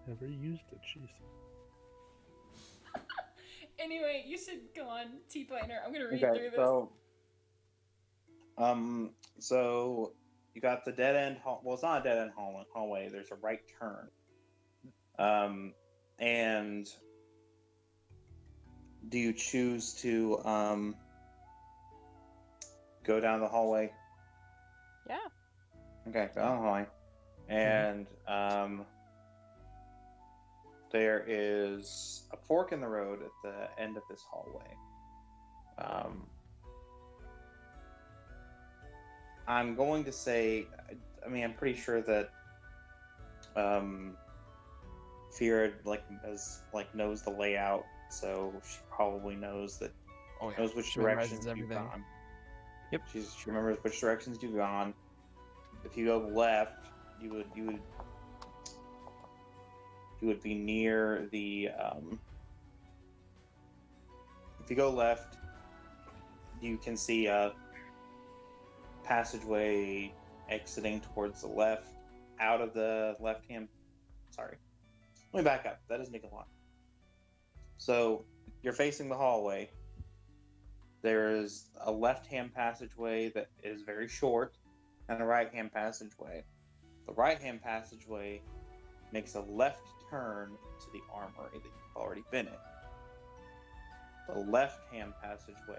Never used it, jeez. Anyway, you should go on T-Pliner. I'm gonna read through Okay, this. so you got the dead end hall. Well, it's not a dead end hallway. There's a right turn. And do you choose to go down the hallway? Yeah. Okay, go down the hallway. And there is a fork in the road at the end of this hallway. I'm going to say, I mean, I'm pretty sure that Fira knows the layout, so she probably knows that Oh, yeah. knows which She memorizes directions you've everything. gone. Yep. She remembers which directions you've gone. If you go left, you would be near the. If you go left, you can see a passageway exiting towards the left, out of the left hand. Sorry, let me back up. That doesn't make a lot. So you're facing the hallway. There is a left-hand passageway that is very short, and a right-hand passageway. The right-hand passageway makes a left turn to the armory that you've already been in. The left-hand passageway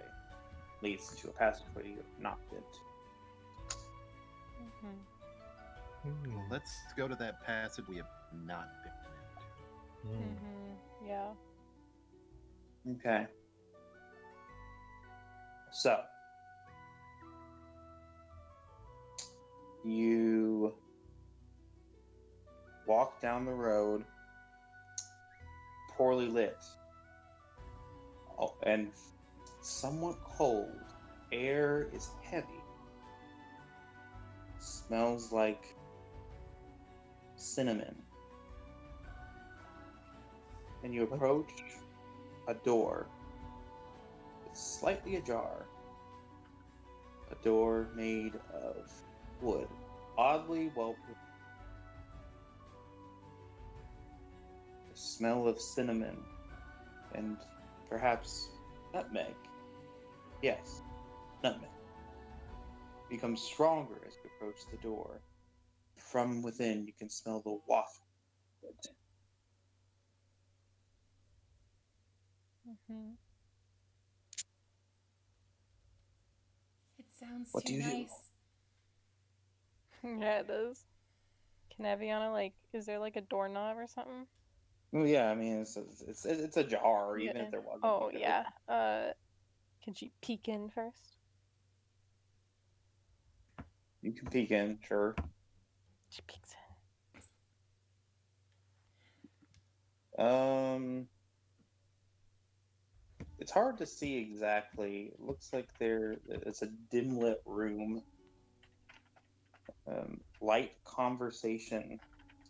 leads to a passageway you have not been to. Mm-hmm. Well, let's go to that passage we have not been into. Mm-hmm. Yeah. Okay. So, you walk down the road, poorly lit. and somewhat cold. Air is heavy. Smells like cinnamon. And you approach a door. It's slightly ajar. A door made of wood. Oddly well put. The smell of cinnamon and perhaps nutmeg. Yes, nutmeg. Becomes stronger as you approach the door. From within, you can smell the waft. Mm-hmm. It sounds What too do you do? nice. Yeah, it does. Can Aviana, like, is there like a doorknob or something? Well, yeah, I mean, it's a jar, even Yeah. if there wasn't. Oh, you could- yeah. Can she peek in first? You can peek in, sure. She peeks It's hard to see exactly. It looks like it's a dim lit room. Light conversation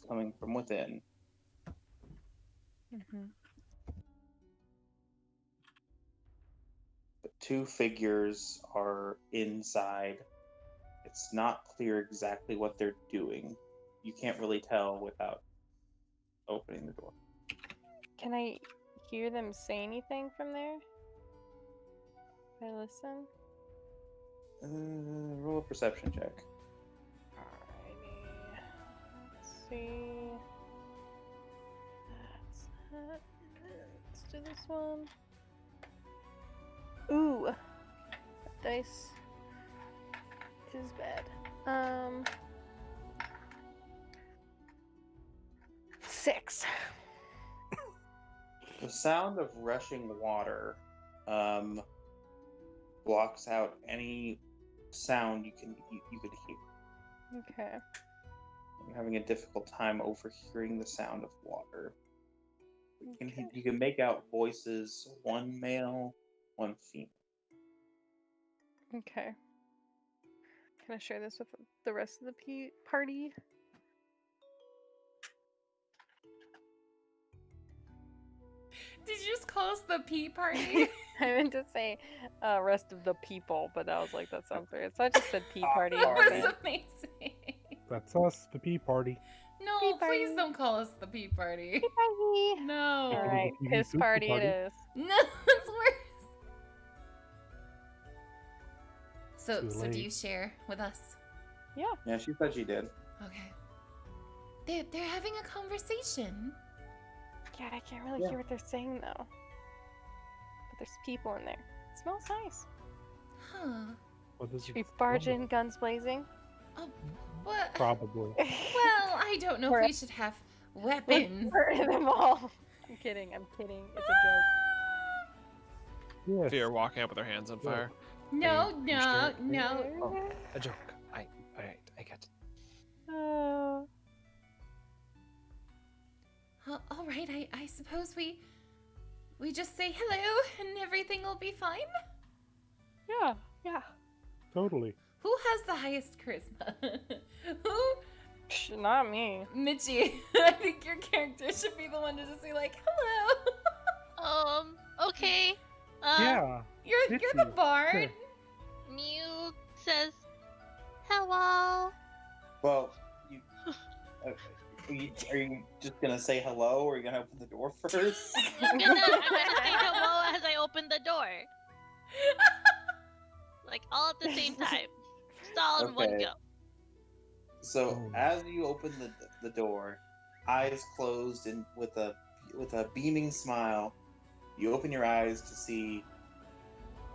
coming from within. in. Mm-hmm. But two figures are inside. It's not clear exactly what they're doing. You can't really tell without opening the door. Can I hear them say anything from there? Can I listen? Roll a perception check. Alrighty. Let's see. That's that. Let's do this one. Ooh. That dice is bad. 6. The sound of rushing water blocks out any sound you could hear. Okay. I'm having a difficult time overhearing the sound of water. Okay. You can make out voices, one male, one female. Okay. Can I share this with the rest of the party? Did you just call us the pea party? I meant to say rest of the people, but I was like, that sounds weird. So I just said pea party. That was instead. amazing. That's us, the pea party. No, Pea please party. don't call us the pea party. Pea party. No. All Alright, TV piss food party party. it is. No, it's worse. So, Too so do late. you share with us? Yeah, she said she did. Okay. They're having a conversation. God, I can't really Yeah. hear what they're saying though. But there's people in there. It smells nice. Huh. What does Should it we barge smell in, like? guns blazing? Oh, what? Probably. Well, I don't know if we should have weapons. Murder them all. I'm kidding. It's a joke. Yes. Fear walking up with her hands on Yeah. fire. No, You no, scared? no. Oh, a joke. Alright, I get it. Oh. All right, I suppose we just say hello and everything will be fine. Yeah. Totally. Who has the highest charisma? Who? Psh, not me. Mitchie. I think your character should be the one to just be like, hello. Okay. Yeah. You're the Mitchie. bard. Sure. Mew says, hello. Well, are you just gonna say hello, or are you gonna open the door first? I'm gonna say hello as I open the door. Like all at the same time. Just all in one Okay. go. So Oh. as you open the door, eyes closed and with a beaming smile, you open your eyes to see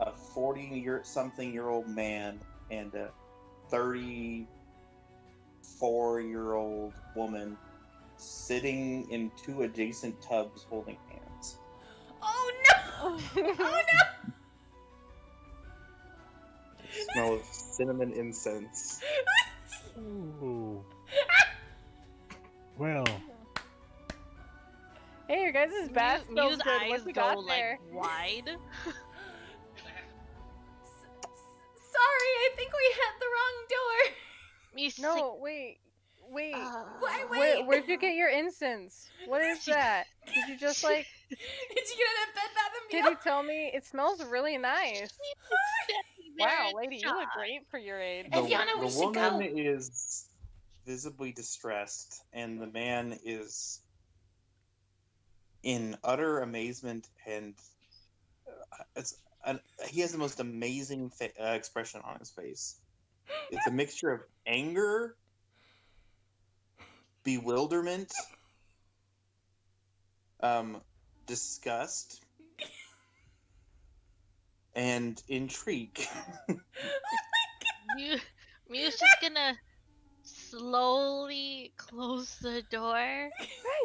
a 40-something-year-old man and a 34-year-old woman sitting in two adjacent tubs holding hands. Oh no! Oh no! Smell of cinnamon incense. Ooh. Well, Hey, your guys' bath smells Mew's good. eyes What you go got like there? wide. Sorry, I think we had the wrong door. Mew's just No, wait. Wait. Why, like, Where'd you get your incense? What is that? Did you just like... Did you get it at Bed Bath & Did Beyond? you tell me it smells really nice? standing there Wow, in lady, you look shock. great for your age. Eviana, we the should woman go. is visibly distressed, and the man is in utter amazement, and he has the most amazing expression on his face. It's a mixture of anger, bewilderment, disgust, and intrigue. Mew's just gonna slowly close the door.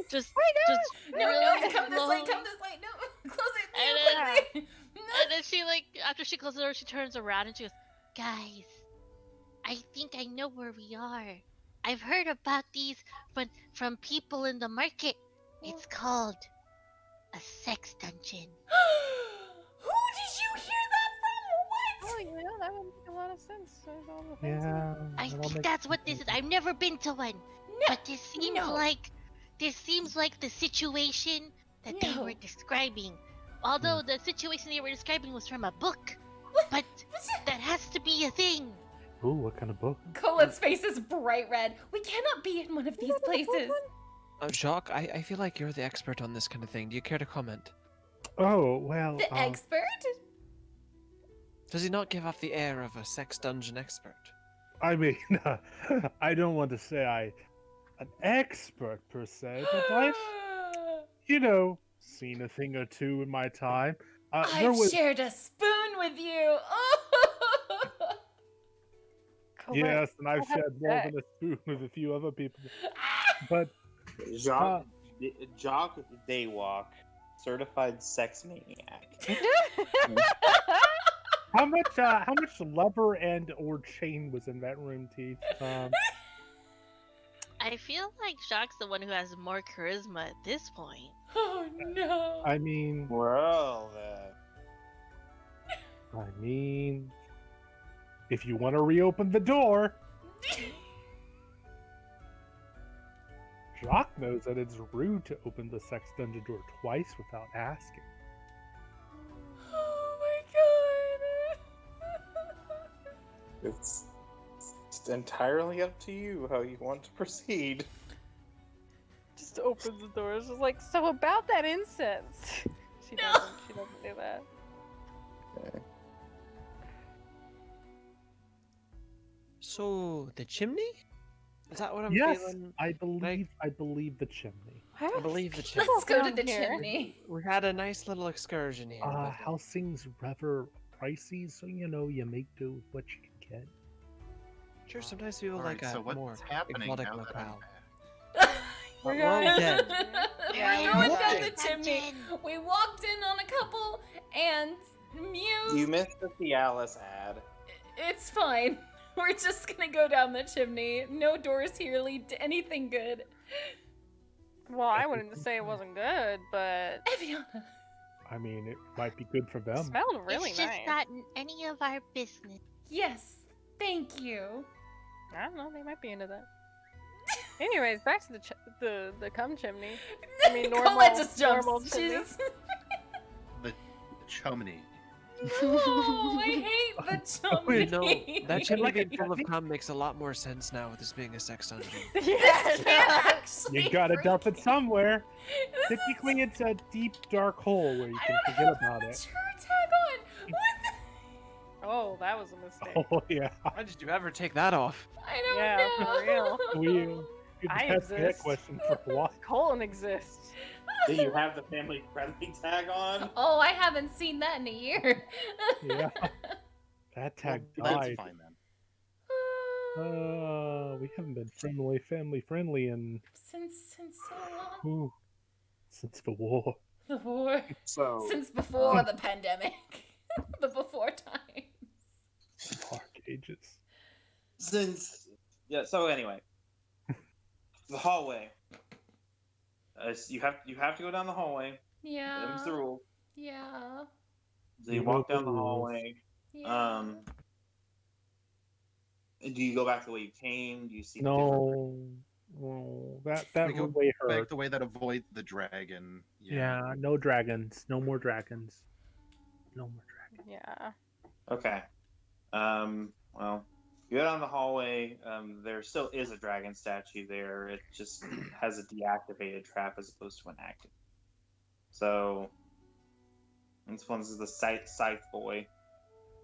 Just No, really come this way, slowly. come this way. No, close it, And Mew, then- quickly. And then she after she closes the door, she turns around and she goes, "Guys, I think I know where we are. I've heard about these from people in the market. It's called a sex dungeon." Who did you hear that from? What? Oh, you know, that would make a lot of sense. There's all the things Yeah. I that'll think make that's what this is. I've never been to one, No, but this seems no. like the situation that they No. were describing. Although the situation they were describing was from a book, but that has to be a thing. Ooh, what kind of book? Colette's face is bright red. We cannot be in one of these places. Jacques, I feel like you're the expert on this kind of thing. Do you care to comment? Oh, well. The expert? Does he not give off the air of a sex dungeon expert? I mean, I don't want to say I'm an expert per se, but I've, seen a thing or two in my time. There I've was, shared a spoon with you. Colette, yes, and I've I'll have shared more that. than a spoon with a few other people. But Jacques Daywalk, certified sex maniac. how much leather and or chain was in that room, Teeth? I feel like Jacques the one who has more charisma at this point. Oh no. I mean, Well, then. if you want to reopen the door, Jacques knows that it's rude to open the sex dungeon door twice without asking. Oh my god. It's entirely up to you how you want to proceed. Just opens the door. It's just like, so about that incense. She No. doesn't do that. Okay. So, the chimney? Is that what I'm Yes, feeling? I believe the chimney. I believe the chimney. Let's go to down the here. chimney. We had a nice little excursion here. but, Housing's rather pricey, so you make do with what you can get. Sure, sometimes people Alright, like so a what's more happening exotic now that I'm locale. back? We're We're all going dead. We're We're going in down the the chimney. dungeon. We walked in on a couple, and Mew. You missed the Cialis ad. It's fine. We're just gonna go down the chimney. No doors here lead to anything good. Well, I wouldn't say it wasn't good, but Eviana. I mean, it might be good for it them. smelled really it's just nice. not any of our business. Yes, thank you. I don't know. They might be into that. Anyways, back to the cum chimney. I mean, Colette normal- just jumps. normal She chimney. just... The chumney. No, I hate the chumney. No, that chimney Like a being full of chimney? cum makes a lot more sense now with this being a sex dungeon. This can't actually You gotta dump it freaking- somewhere. This is- Typically, it's a deep, dark hole where you I can don't forget have about the it. mature tag on. What Oh, that was a mistake. Oh yeah, Why did you ever take that off? the... I don't Yeah, know. for real. we could I ask that exist. question for a while. Colon exists. Do you have the family friendly tag on? Oh, I haven't seen that in a year. Yeah, that tag That's died. fine then. We haven't been family friendly in Since so long. ooh, since the war. The war. So Since before the pandemic. The before times. Dark ages. so anyway, the hallway. You have to go down the hallway. Them's the Yeah. rule. Yeah. So you You know walk the down the rules. hallway. Yeah. Do you go back the way you came? Do you seek different? No, no, that We go way back hurt. the way that avoids the dragon. Yeah, no dragons. No more dragons. No more dragons. Yeah. Okay. Well, you go down the hallway. There still is a dragon statue there. It just has a deactivated trap as opposed to an active. So this one's the scythe boy.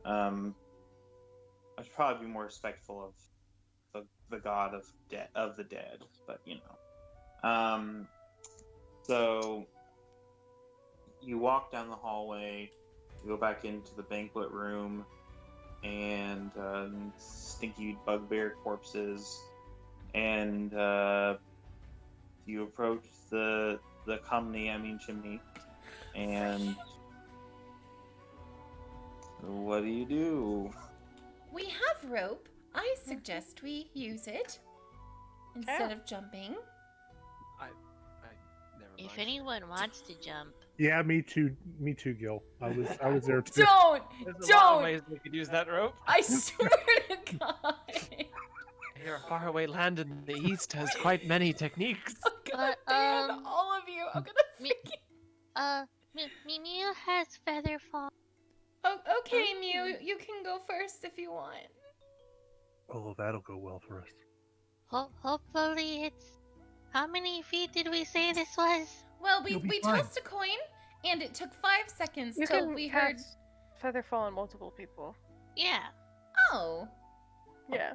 I should probably be more respectful of the god of the dead, but you know. So you walk down the hallway, you go back into the banquet room, and stinky bugbear corpses, and you approach the chimney, and what do you do? We have rope. I suggest we use it instead of jumping. I never mind. If anyone wants to jump, Yeah, me too. Me too, Gil. I was there too. Don't! There's a lot of Don't! ways we could use that rope. I swear to God. Your faraway land in the east has quite many techniques. I'm gonna But, ban all of you. I'm gonna me- Mew has feather fall. Oh, okay, Mew. You can go first if you want. Oh, that'll go well for us. Hopefully it's. How many feet did we say this was? Well, we You'll be we fine. tossed a coin, and it took 5 seconds You till can we heard. cast Featherfall on multiple people. Yeah, Oh. Yeah.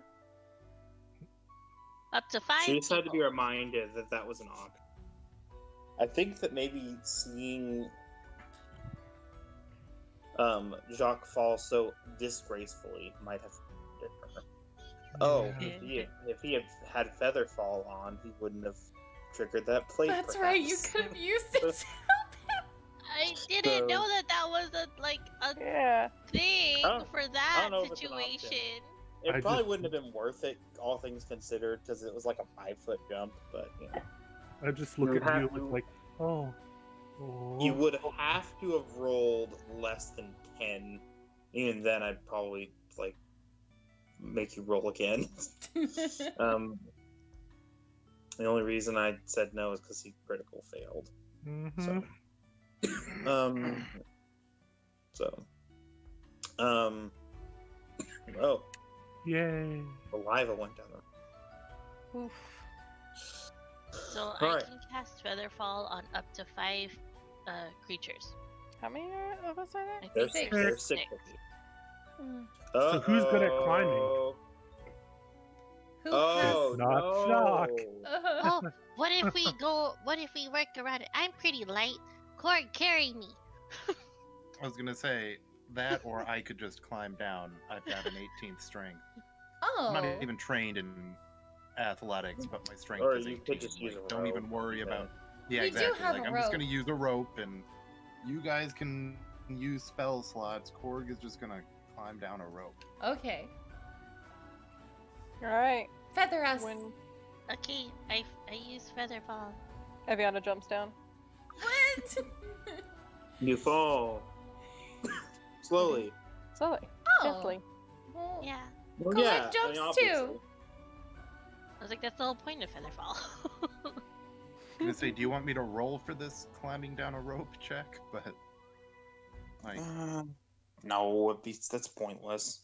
up to 5 She just had to be people. reminded that that was an Auk. I think that maybe seeing Jacques fall so disgracefully might have hit her. Oh, Yeah. if he had feather fall on, he wouldn't have triggered that plate. That's right. You perhaps. could have used it to help him. I didn't know So- that was a Yeah. thing Oh, for I that don't know if it's an option. situation. It I probably just- wouldn't have been worth it, all things considered, because it was like a 5-foot jump. But you know. I just look You at you have to- like, oh. Oh. You would have to have rolled less than 10. Even then, I'd probably make you roll again. The only reason I said no is because he critical failed. Mhm. Oh, Yay. the lava went down there. Oof. So I Alright. can cast Featherfall on up to 5 creatures. How many of us are there? I There's think there's six. 6 of you. Hmm. So who's good at climbing? Who Oh, Not no. Jacques. Oh, what if we go? What if we work around it? I'm pretty light. Cord, carry me. I was gonna say that, or I could just climb down. I've got an 18th strength. I'm Oh. not even trained in athletics, but my strength Or is you 18. could just use Like, a don't rope, even worry yeah. about. Yeah, We do exactly. have Like a I'm just rope. gonna use a rope, and you guys can use spell slots. Korg is just gonna climb down a rope. Okay. All right. Feather us. When Okay, I use Featherfall. Aviana jumps down. What? You fall. Slowly. Slowly. Oh. Gently. Well, Yeah, Well, Colette yeah, jumps too. obviously. I was like, that's the whole point of Featherfall. I'm gonna say, do you want me to roll for this climbing down a rope check? But like, No, that's pointless.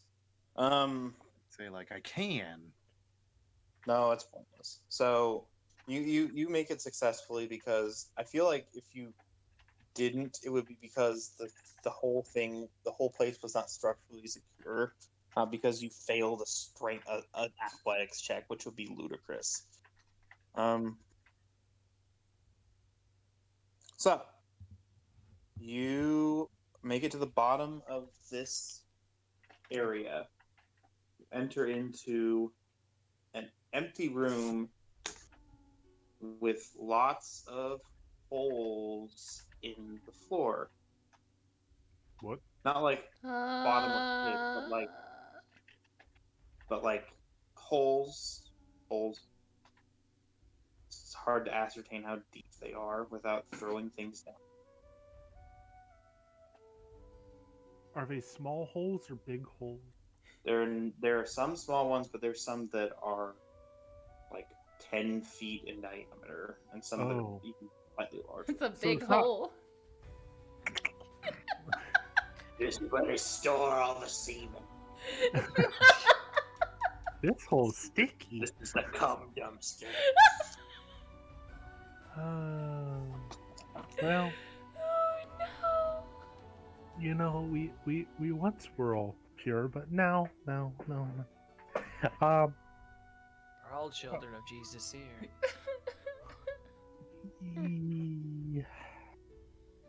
say like I can. No, it's pointless. So you make it successfully because I feel like if you didn't, it would be because the whole place was not structurally secure, because you failed an athletics check, which would be ludicrous. So you make it to the bottom of this area. You enter into an empty room with lots of holes in the floor. What? Not like bottom of pit, but like holes. It's hard to ascertain how deep they are without throwing things down. Are they small holes or big holes? There are some small ones, but there's some that are like 10 feet in diameter, and some that are even slightly larger. It's a So big it's not- hole. This is where they store all the semen. This hole's sticky. This is the cum dumpster. Well, Oh no. you know, we once were all pure, but now. We're all children of Jesus here.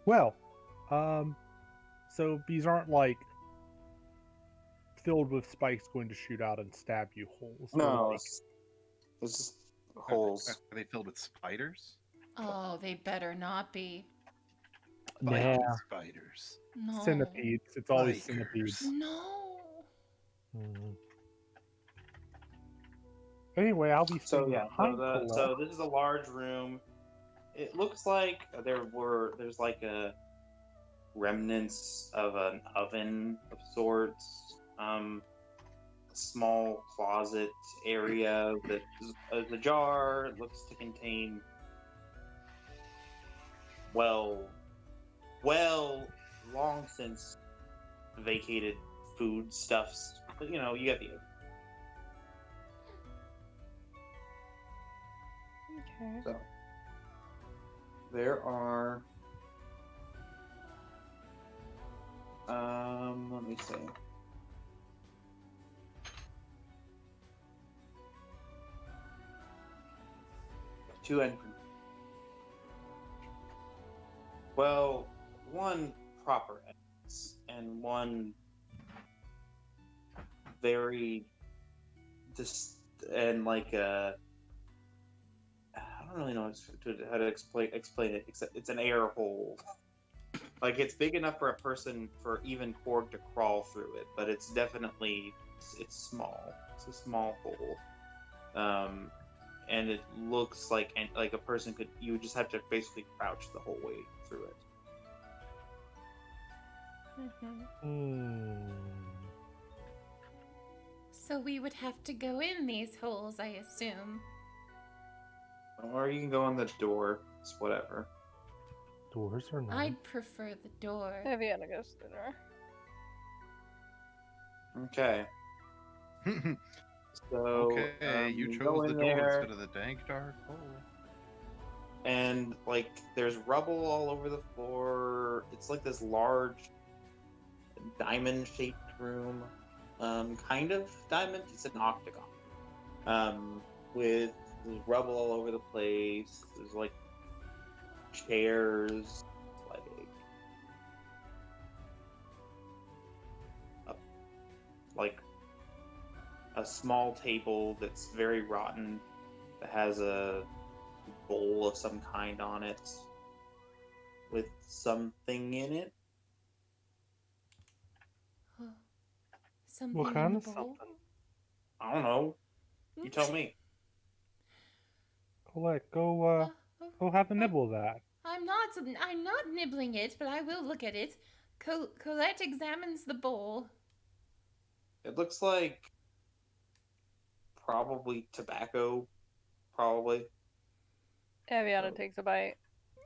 Well, so these aren't like filled with spikes going to shoot out and stab you holes. They're No, like, it's just holes. Are they filled with spiders? Oh, they better not be. nah, Spiders. No. centipedes. It's always Bikers. centipedes. No. Hmm. Anyway, I'll be So staying yeah, behind Colette. so this is a large room. It looks like there's like a remnants of an oven of sorts. A small closet area that is a jar. It looks to contain well, long since vacated foodstuffs. But you know, you get the idea. Okay. So there are let me see. Two entrances. Well, one proper entrance and one very and like a I don't really know how to explain it, except it's an air hole. Like it's big enough for a person, for even Korg to crawl through it, but it's definitely it's small. It's a small hole, and it looks like a person could. You would just have to basically crouch the whole way through it. So we would have to go in these holes, I assume. Or you can go on the door. It's whatever. Doors are nice. I'd prefer the door. Aviana goes to the door. Okay. So Okay, you go chose the in door there, instead of the dank dark hole. and like there's rubble all over the floor. It's like this large diamond-shaped room, kind of diamond. It's an octagon, with there's rubble all over the place. There's like chairs, like a small table that's very rotten, that has a bowl of some kind on it with something in it. Something What in kind the of bowl? something? I don't know. You tell me. Colette, go have a nibble of that. I'm not nibbling it, but I will look at it. Colette examines the bowl. It looks like probably tobacco. Probably. Aviana takes a bite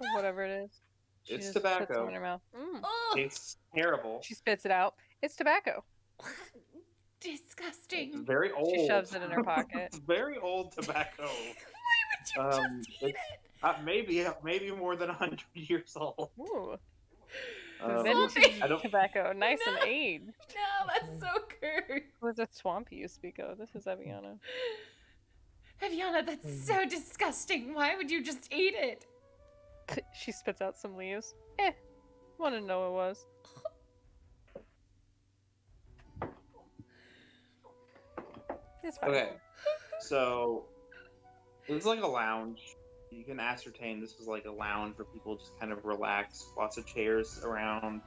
of whatever it is. She It's just puts tobacco. some in her mouth. Oh, It's terrible. She spits it out. It's tobacco. It's disgusting. very old. She shoves it in her pocket. It's very old tobacco. Why would you just eat it? Maybe more than 100 years old. Ooh. Um, Vintage I don't- tobacco. Nice No. and aged. No, that's so cursed. Where's the swamp you speak of? This is Aviana. Eviana, that's so disgusting. Why would you just eat it? She spits out some leaves. Want to know what it was. It's fine. Okay, so it's like a lounge. You can ascertain this is like a lounge where people just kind of relax. Lots of chairs around,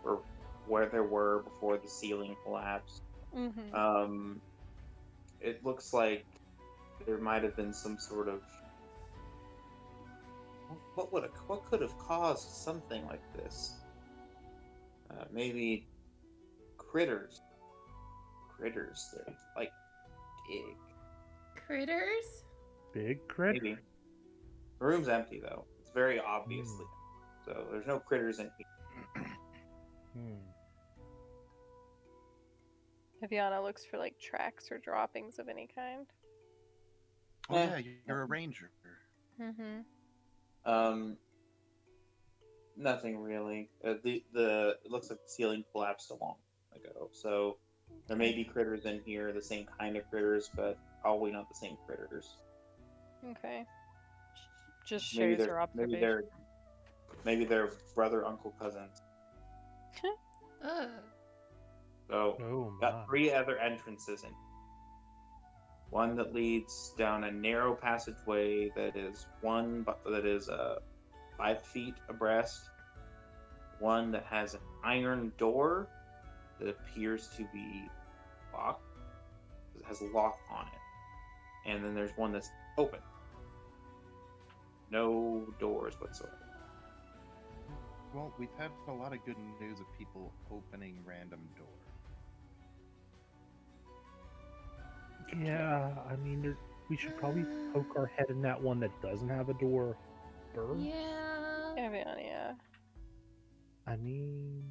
or where there were before the ceiling collapsed. Mm-hmm. It looks like there might have been some sort of what could have caused something like this? Maybe critters. Critters. They're like big. Critters? Big crit. Maybe. The room's empty though. It's very obviously. So there's no critters in here. Viviana looks for like tracks or droppings of any kind. Oh yeah, you're a ranger. Mm-hmm. Nothing really. It looks like the ceiling collapsed a long time ago. So there may be critters in here, the same kind of critters, but probably not the same critters. Okay. Just Maybe shares they're her observation. maybe they're brother, uncle, cousins. Ugh. So Oh my. got 3 other entrances in. One that leads down a narrow passageway that is 5 feet abreast. One that has an iron door that appears to be locked. It has a lock on it. And then there's one that's open. No doors whatsoever. Well, we've had a lot of good news of people opening random doors. Yeah, I mean, we should probably poke our head in that one that doesn't have a door first. Yeah. Yeah. I mean,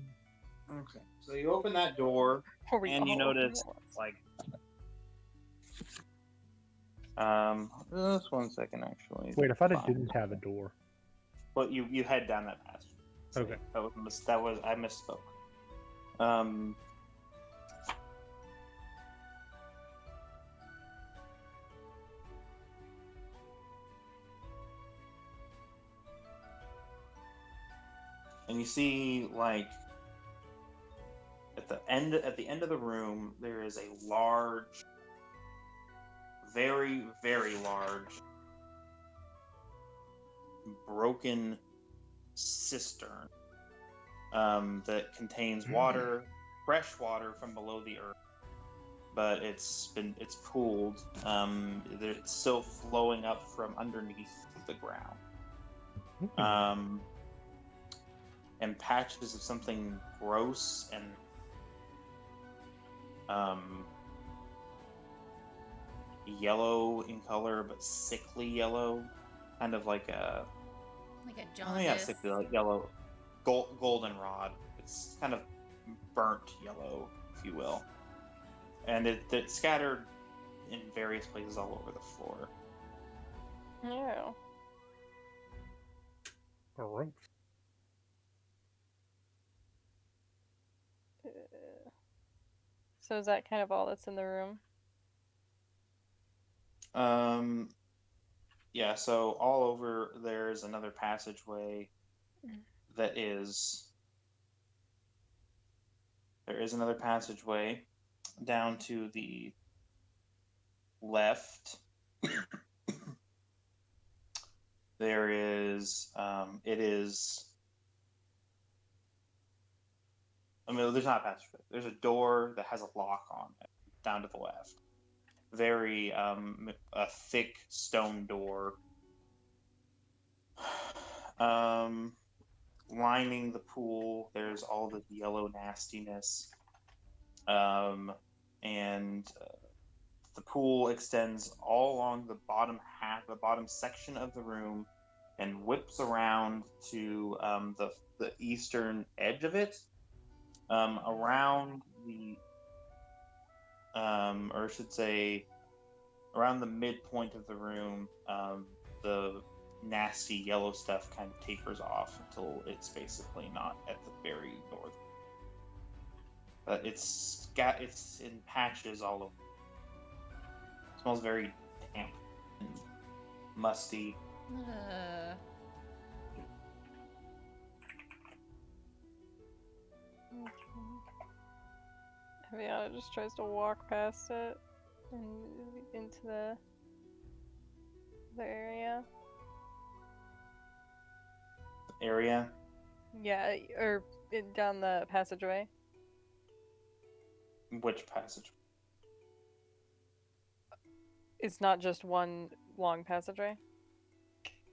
Okay. So you open that door Or we and you all open notice at once. like just 1 second actually. wait, I thought it didn't have a door. But you head down that passage. Okay. I misspoke. And you see like at the end of the room there is a large, very, very large broken cistern that contains water, fresh water from below the earth, but it's pooled. It's still flowing up from underneath the ground. And patches of something gross and yellow in color, but sickly yellow, kind of like a jaundice. yeah, sickly like yellow, goldenrod. It's kind of burnt yellow, if you will, and it's scattered in various places all over the floor. Yeah. Gross. So is that kind of all that's in the room? Yeah, so all over there's another passageway that is there is another passageway down to the left. There is there's not a passageway. There's a door that has a lock on it down to the left. Very a thick stone door. Lining the pool, there's all the yellow nastiness. And the pool extends all along the bottom section of the room, and whips around to the eastern edge of it. Around the or I should say around the midpoint of the room, the nasty yellow stuff kind of tapers off until it's basically not at the very north. But it's in patches all over. It smells very damp and musty. Viviana just tries to walk past it and into the area. Area? Yeah, or down the passageway. Which passage? It's not just one long passageway.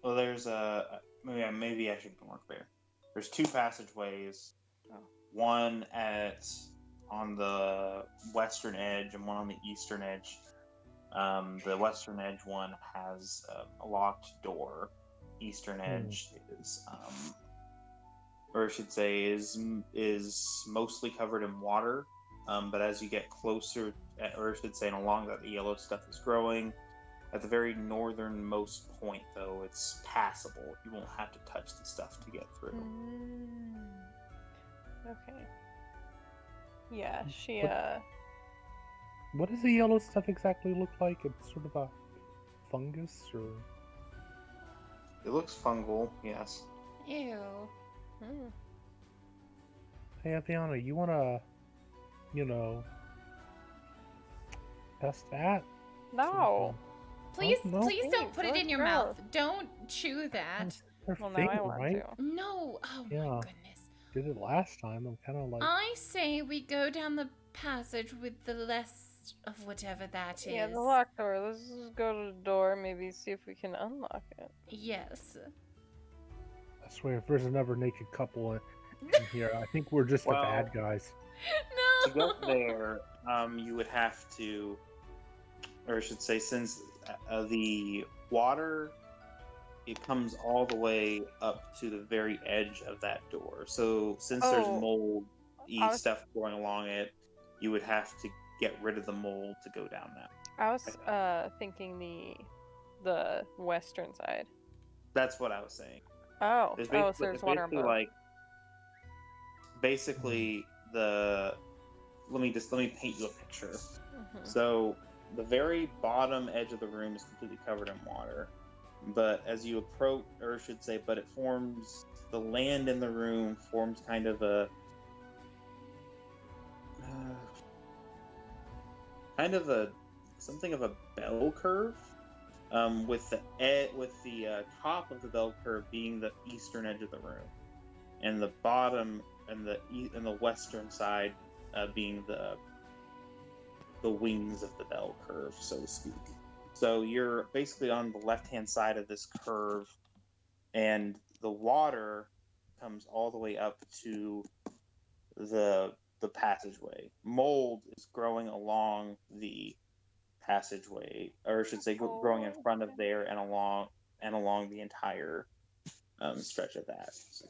Well, there's a maybe I should be more clear. There's two passageways. Oh. One on the western edge and one on the eastern edge. The western edge one has a locked door. Eastern edge is, or I should say, is mostly covered in water. But as you get closer, or I should say, along that the yellow stuff is growing. At the very northernmost point, though, it's passable. You won't have to touch the stuff to get through. Okay. Yeah, she What does the yellow stuff exactly look like? It's sort of a fungus, or It looks fungal, yes. Ew. hey, Aviana, you wanna, test that? No. Please, no. please don't put it in your Gross. mouth. Don't chew that. Her Well, now finger, I want right? to. No. Oh Yeah. my goodness. Did it last time. I'm kind of like. I say we go down the passage with the less of whatever that is. Yeah, the locked door. Let's just go to the door, maybe see if we can unlock it. Yes. I swear, if there's another naked couple in here, I think we're just Well- the bad guys. No. To go there, you would have to, or I should say, since the water, it comes all the way up to the very edge of that door. So since there's Oh, mold-y I was- stuff growing along it, you would have to get rid of the mold to go down that. I was thinking the western side. That's what I was saying. Oh, so there's water basically above. like basically let me paint you a picture. Mhm. So the very bottom edge of the room is completely covered in water, but as you approach, or I should say, but it forms, the land in the room forms kind of a something of a bell curve, with the top of the bell curve being the eastern edge of the room, and the bottom and the western side being the wings of the bell curve, so to speak. So you're basically on the left-hand side of this curve, and the water comes all the way up to the passageway. Mold is growing along the passageway, or I should say, growing in front of there and along the entire stretch of that. So,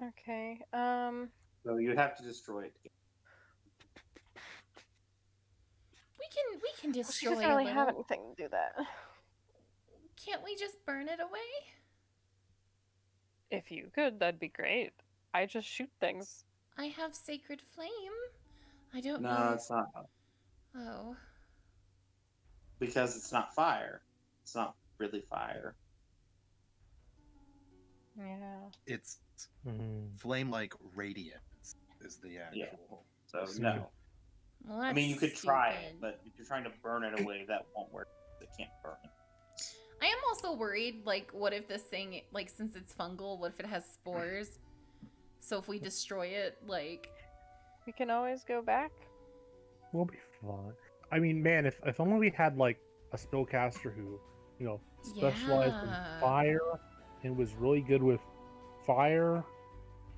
Okay. so you'd have to destroy it. We can She destroy doesn't a really have little. anything to do that. Can't we just burn it away? If you could, that'd be great. I just shoot things. I have sacred flame. I don't No, know. it's not, Oh. because it's not fire. It's not really fire. Yeah. It's Mhm. flame-like radiance is the actual. So See. no. Well, I mean, you that's could try it, stupid. but if you're trying to burn it away, that won't work. It can't burn. I am also worried, like, what if this thing, like, since it's fungal, what if it has spores? So if we destroy it, like... We can always go back. We'll be fine. I mean, man, if only we had like a spellcaster who, specialized Yeah. in fire and was really good with fire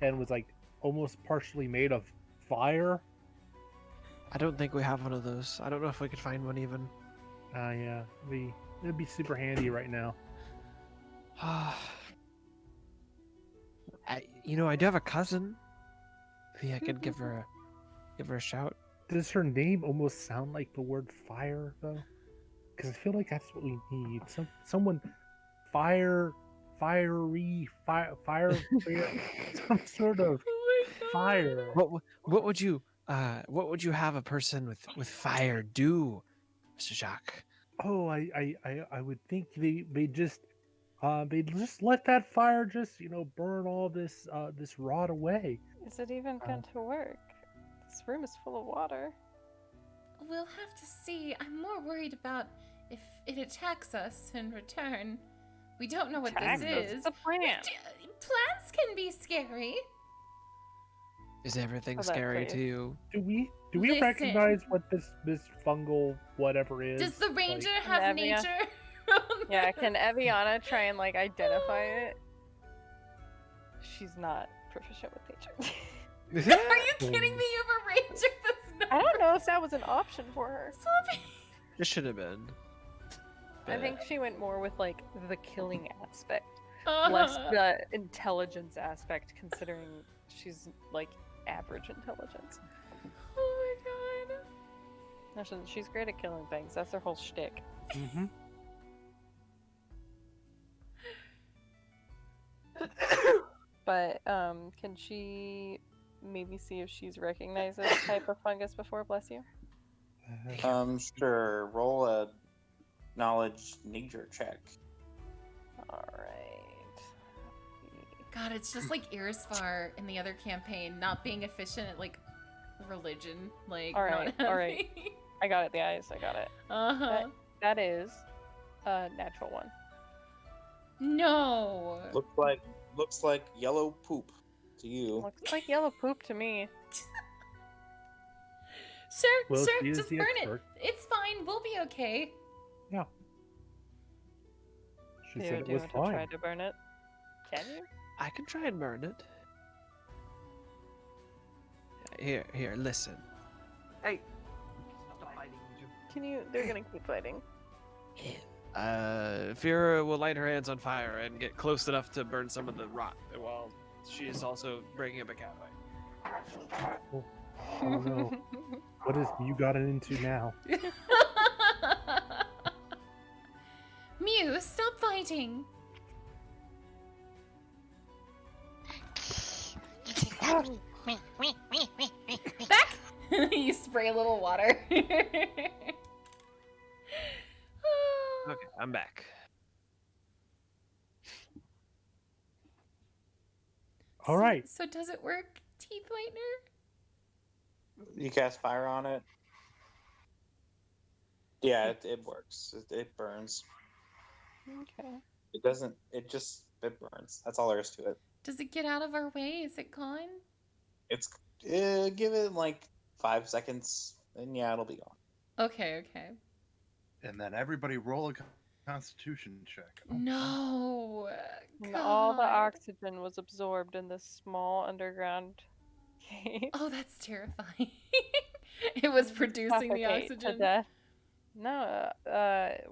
and was like almost partially made of fire. I don't think we have one of those. I don't know if we could find one even. Yeah, it'd be super handy right now. I do have a cousin. Maybe I could give her a shout. Does her name almost sound like the word fire though? Because I feel like that's what we need. Someone fiery, some sort of fire. What would you have a person with fire do, Mr. Jacques? Oh, I would think they just let that fire just burn all this rot away. Is it even going to work? This room is full of water. We'll have to see. I'm more worried about if it attacks us in return. We don't know what Attack this us. is. It's a plant. Plants can be scary. Is everything Oh, that scary place. to you? Do we Listen. recognize what this fungal whatever is? Does the ranger Like, have Nevia? nature? Yeah, can Eviana try and identify it? she's not proficient with nature. Are you kidding me? You have a ranger that's not. I don't know if that was an option for her. Sloppy. It should have been. I but- think she went more with like the killing aspect, less the intelligence aspect, considering she's like average intelligence. Oh my god. Actually, she's great at killing things. That's her whole shtick. Mm-hmm. But can she maybe see if she's recognized this type of fungus before? Bless you. Sure. Roll a knowledge nature check. All right. God, it's just like Irisfar in the other campaign, not being efficient at like religion. Like, All right, not all right. having- I got it. The eyes. I got it. Uh-huh. That is a natural one. No. Looks like yellow poop to you. Looks like yellow poop to me. Sure, Well, she sure, is just the burn expert. it. It's fine. We'll be okay. Yeah. She Do said it you was want to try fine. to burn it? Can you? I can try and burn it. Here, listen. Hey. Stop fighting, Can you? They're gonna keep fighting. Fira will light her hands on fire and get close enough to burn some of the rot while she is also breaking up a catway. Oh no. What is you gotten into now? Mew, stop fighting. Back. You spray a little water. Okay, I'm back. All right. So does it work, Teeth Whitener? You cast fire on it. Yeah, it works. It burns. Okay. It doesn't. It burns. That's all there is to it. Does it get out of our way? Is it gone? It's give it like 5 seconds, and yeah, it'll be gone. Okay, okay. And then everybody roll a Constitution check. Oh, No. And all the God. oxygen was absorbed in this small underground cave. Oh, that's terrifying. It was producing the Suffocate to oxygen. death. No,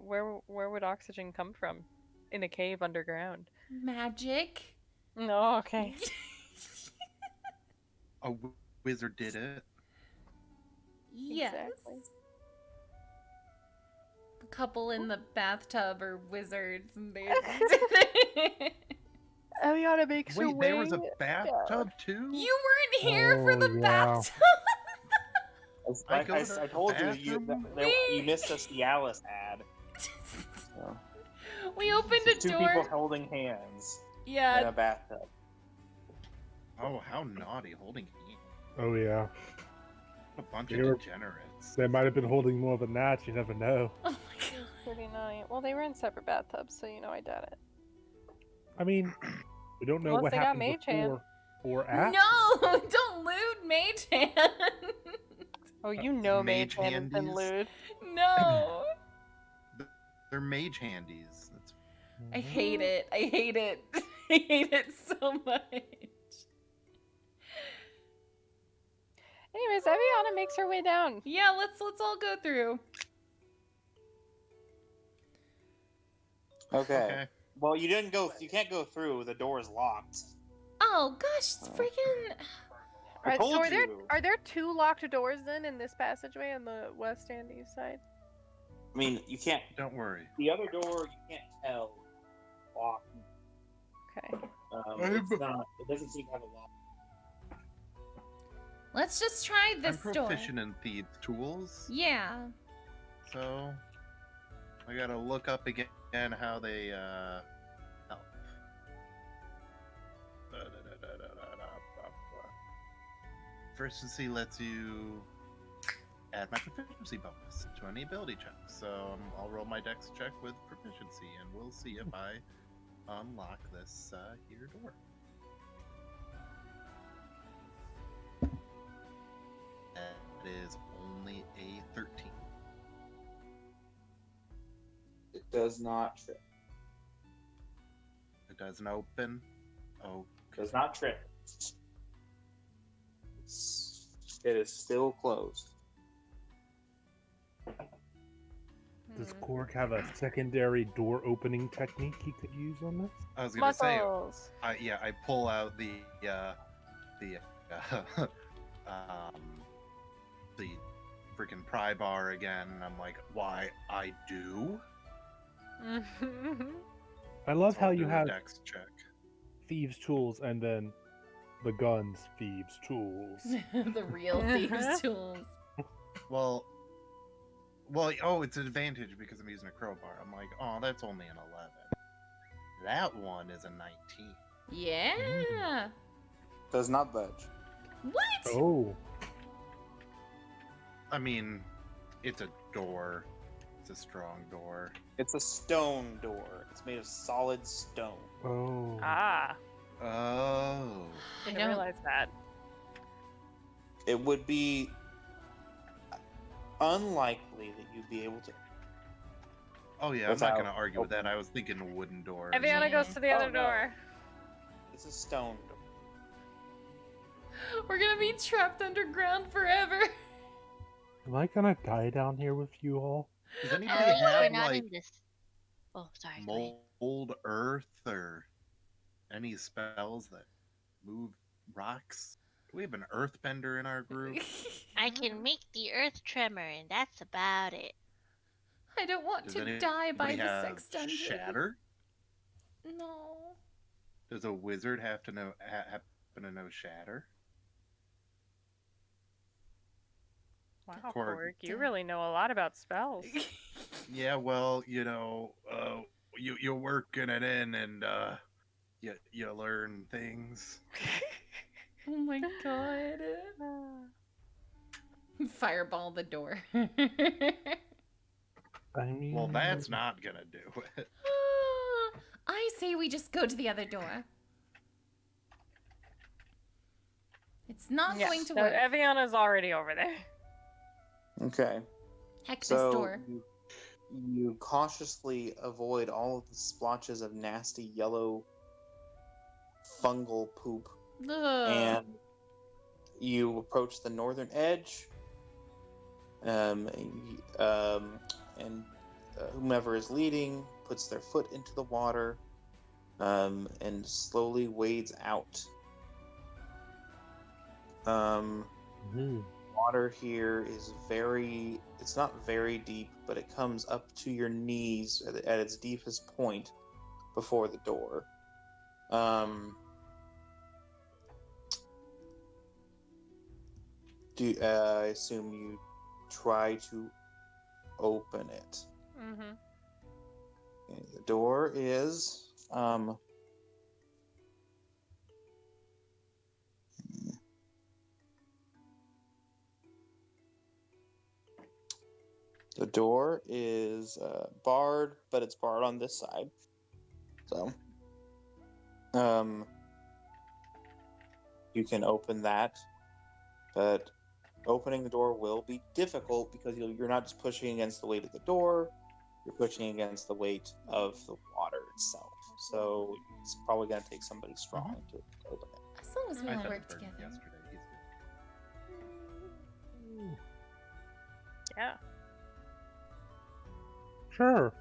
where would oxygen come from? In a cave underground. Magic. No, okay. A wizard did it. Yes. Exactly. The couple in the bathtub are wizards, and they. Eliana makes her Wait, way. there was a bathtub too? You weren't here for Oh, the yeah. bathtub. I go to I the told you bathroom? you missed a Cialis ad. So, We opened a two door. people holding hands in Yeah. a bathtub. Oh, how naughty holding hands. Oh yeah. What a bunch They of were- degenerates. They might have been holding more than that. You never know. Oh my god. Pretty nice. Well, they were in separate bathtubs, so I doubt it. I mean, we don't know Unless what they got happened mage hand. before or after. No! Don't lewd Mage Hand. Oh, you know Mage Mage Hand has been handies. lewd. No. They're mage handies. That's I hate it. I hate it. I hate it so much. Anyways, Eviana makes her way down. Yeah, let's all go through. Okay. Well, you didn't go. You can't go through. The door is locked. Oh gosh, it's freaking. I told so you. are there two locked doors then in this passageway on the west and east side? I mean, you can't. Don't worry. The other door, you can't tell. Locked. Okay. It's not. It doesn't seem to have a lock. Let's just try I'm this door. proficient in thieves' tools, Yeah. so I gotta look up again how they help. Proficiency lets you add my proficiency bonus to any ability check. So I'll roll my dex check with proficiency, and we'll see if I unlock this here door. That is only a 13. It does not fit. It doesn't open. Okay. Does not trip. It is still closed. Does Cork have a secondary door opening technique he could use on this? I was gonna say, Muscles. I pull out the the freaking pry bar again, and I'm like, why I do? I love So how I'll you do a have dex check. thieves' tools and then the guns thieves' tools. The real thieves' tools. Well, oh, it's an advantage because I'm using a crowbar. I'm like, oh, that's only an 11. That one is a 19. Yeah. Does not budge. What? Oh, I mean, it's a door. It's a strong door. It's a stone door. It's made of solid stone. oh. Ah, Oh. I didn't don't. realize that. It would be unlikely that you'd be able to. Oh yeah, I'm Without not gonna argue with that. opening. I was thinking wooden door. Eviana goes to the Oh, other no. door. It's a stone door. We're gonna be trapped underground forever. Am I gonna die down here with you all? Does At anybody least we're have not like in this. Oh, sorry. go ahead. mold earth or any spells that move rocks? Do we have an earthbender in our group? I can make the earth tremor, and that's about it. I don't want Does to die by anybody the have sex dungeon. shatter? No. Does a wizard have to know happen to know shatter? Wow, Cork. Cork, you really know a lot about spells. Yeah, well, you're working it in, and you learn things. Oh my god. Fireball the door. I mean, Well, that's not gonna do it. I say we just go to the other door. It's not going to So work. Eviana's already over there. Okay. Heck, this So door. you cautiously avoid all of the splotches of nasty yellow fungal poop, Ugh. and you approach the northern edge. And whomever is leading puts their foot into the water, and slowly wades out. Water here is it's not very deep, but it comes up to your knees at its deepest point before the door. I assume you try to open it. Mm-hmm. Okay, the door is barred, but it's barred on this side. So, you can open that, but opening the door will be difficult because you're not just pushing against the weight of the door, you're pushing against the weight of the water itself. So it's probably going to take somebody strong to open it. As long as we I all found work Bernie together. yesterday. He's good. Yeah. Sure.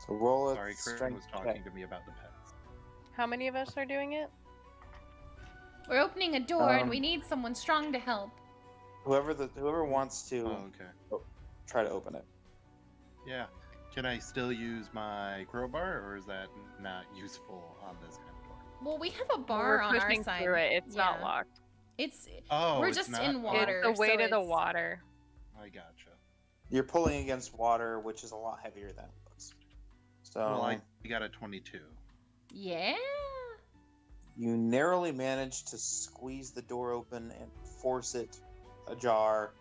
So roll a Sorry, Corinne strength was talking check. to me about the pets. How many of us are doing it? We're opening a door and Um, we need someone strong to help. Whoever wants to Oh, okay. try to open it. Yeah. Can I still use my crowbar, or is that not useful on this kind of door? Well, we have a bar We're on our pushing side. through it. It's not Yeah. locked. It's Oh, we're it's just not? in Oh, water. It's the weight so of the it's- water. I gotcha. You're pulling against water, which is a lot heavier than it looks. So Well, I got a 22. Yeah. you narrowly manage to squeeze the door open and force it ajar.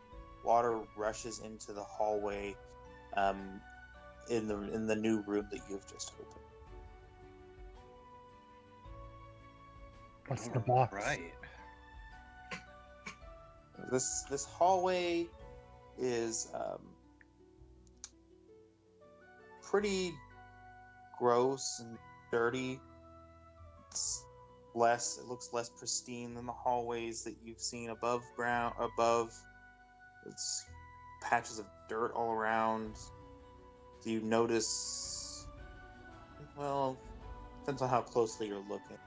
Water rushes into the hallway, in the new room that you've just opened. What's the box? Right. This hallway is pretty gross and dirty. It looks less pristine than the hallways that you've seen above ground. It's patches of dirt all around. Do you notice? Well, depends on how closely you're looking.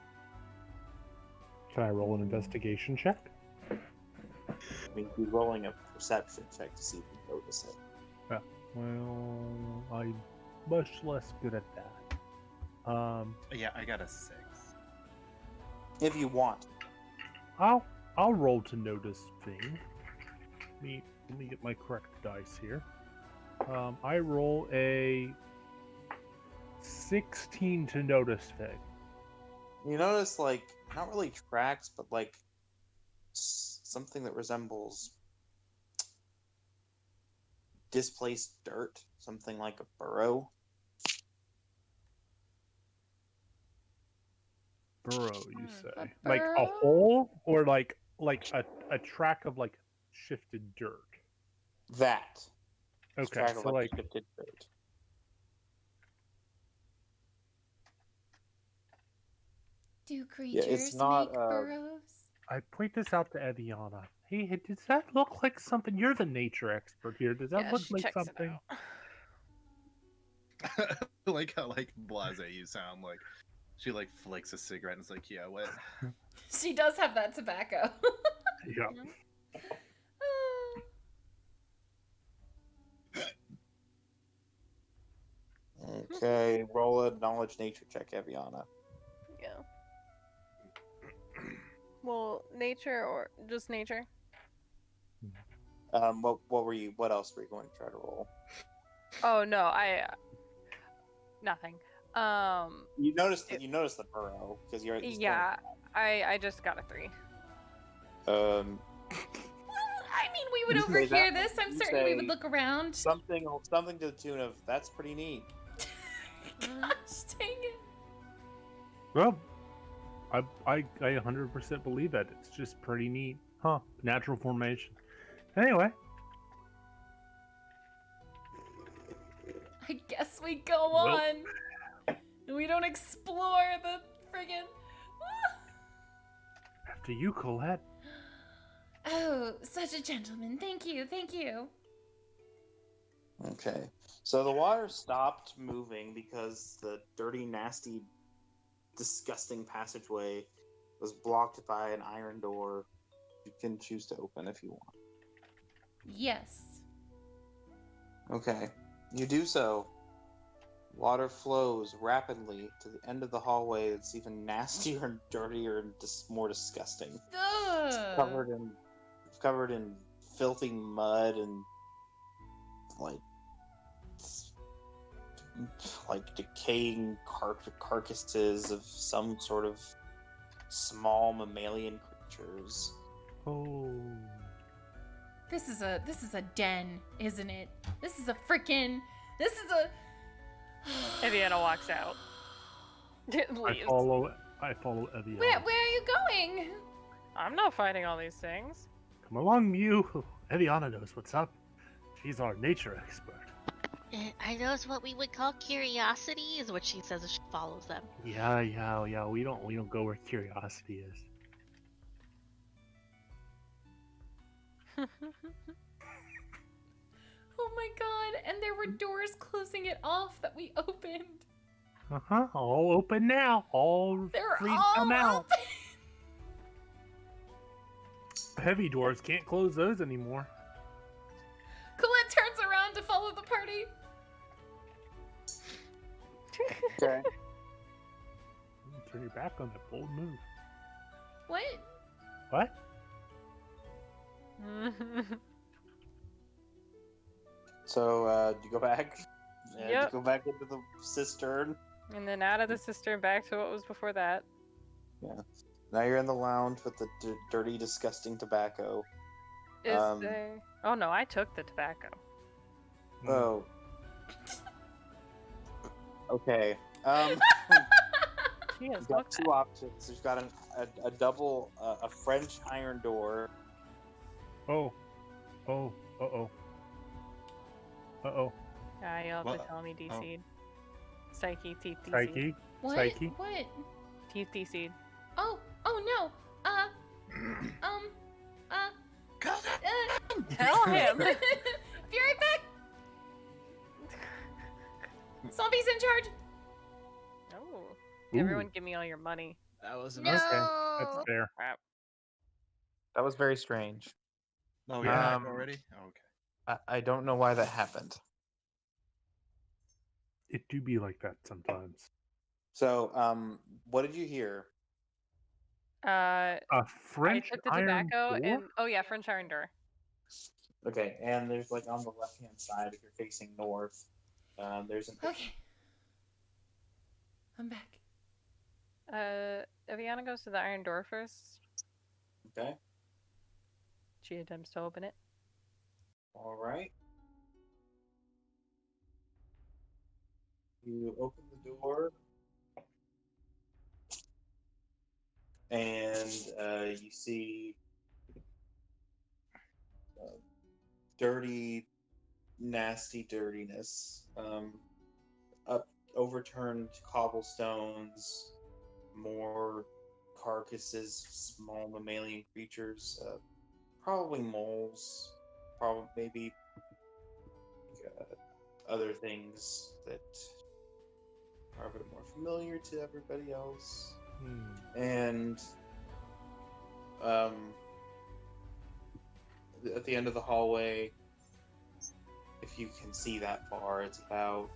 Can I roll an investigation check? I mean, you're rolling a perception check to see if you notice it. Yeah. Well, I'm much less good at that. Yeah, I got a 6. If you want. I'll roll to notice thing. Let me get my correct dice here. I roll a 16 to notice thing. You notice, like, not really tracks, but like something that resembles displaced dirt, something like a burrow. Burrow, you say? A Like a burrow? hole, or like a track of like shifted dirt? That. It's Okay, track of, so like shifted dirt. Do creatures not, make burrows? I point this out to Eviana. Hey, does that look like something? You're the nature expert here. Does that Yeah, look she like checks it something? out. Like how like blase you sound. Like she like flicks a cigarette and is like, yeah, what? She does have that tobacco. Yeah. Okay, roll a knowledge nature check, Eviana. Yeah. Well, nature or just nature? What else were you going to try to roll? Oh no, nothing. You noticed the burrow because you're Yeah, I just got a 3. I mean, we would You say overhear that, this. I'm you certain we say would look around. something to the tune of "That's pretty neat." Gosh, dang it. Well, I 100% believe that. It's just pretty neat, huh? Natural formation. Anyway, I guess we go Well- on. And we don't explore the friggin'. after you, Colette. Oh, such a gentleman. Thank you, thank you. Okay, so the water stopped moving because the dirty, nasty, disgusting passageway was blocked by an iron door. You can choose to open if you want. Yes. Okay, you do so. Water flows rapidly to the end of the hallway. It's even nastier and dirtier and more disgusting. It's Ugh. covered in filthy mud and like decaying carcasses of some sort of small mammalian creatures. Oh. This is a den, isn't it? This is a. Eviana walks out. I Leaves. follow Eviana. Where are you going? I'm not fighting all these things. Come along, Mew. Eviana knows what's up. She's our nature expert. Are those what we would call curiosity? Is what she says as she follows them. Yeah. We don't go where curiosity is. Oh my god, and there were doors closing it off that we opened. All open now. All They're free to all come out. open. Heavy doors can't close those anymore. Colette turns around to follow the party. Okay. Turn your back on that bold move. What? What? So, do you go back? Yep. You go back into the cistern. And then out of the cistern back to what was before that. Now you're in the lounge with the dirty, disgusting tobacco. Is there... Oh no, I took the tobacco. Oh. Okay. She has You've got looked two options. You've got a double, a French iron door. Oh. Uh-oh. Ah, you'll have What? to tell me DC'd. Psyche, teeth, DC. Psyche. What? Psyche. What? Teeth, DC. Oh no. Tell him! Be right back. Zombie's in charge. Oh. Ooh. Everyone give me all your money. That was No. That's fair. Crap. That was very strange. Oh, you're back Um, already? Oh, okay. I don't know why that happened. It do be like that sometimes. So, what did you hear? Uh, A French I took the iron tobacco door? and French iron door. Okay, and there's like on the left hand side, if you're facing north, there's an Okay. I'm back. Eviana goes to the iron door first. okay. She attempts to open it. All right. You open the door, and you see dirty, nasty dirtiness. Overturned cobblestones, more carcasses, small mammalian creatures, probably moles, probably maybe other things that are a bit more familiar to everybody else. And at the end of the hallway, if you can see that far, it's about,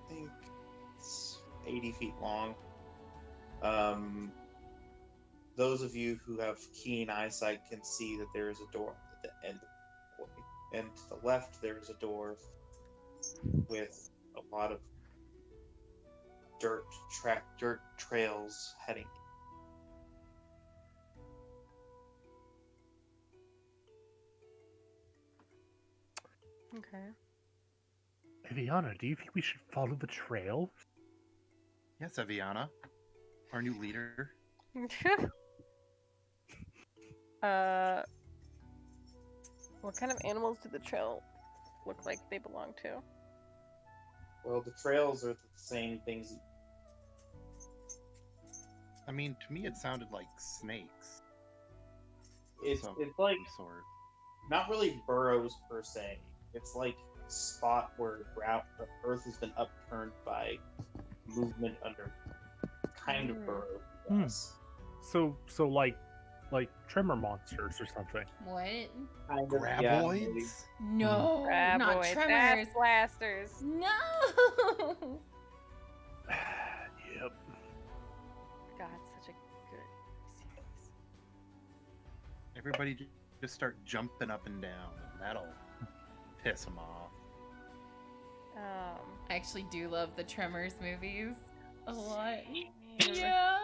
I think, it's 80 feet long. Those of you who have keen eyesight can see that there is a door at the end of the hallway. And to the left, there is a door with a lot of dirt trails heading. Okay. Eviana, do you think we should follow the trail? Yes, Eviana, our new leader. What kind of animals do the trail look like they belong to? Well, the trails are the same things. I mean, to me, it sounded like snakes. It's Some like sort. not really burrows per se. It's like a spot where the earth has been upturned by movement under kind of burrow. Yes. So like tremor monsters or something. What? Kind of, yeah, maybe. Graboids? No, not Graboids, tremors. ass blasters. No. Yep. God, such a good series. Everybody just start jumping up and down, and that'll piss them off. I actually do love the Tremors movies a lot. Same. Yeah.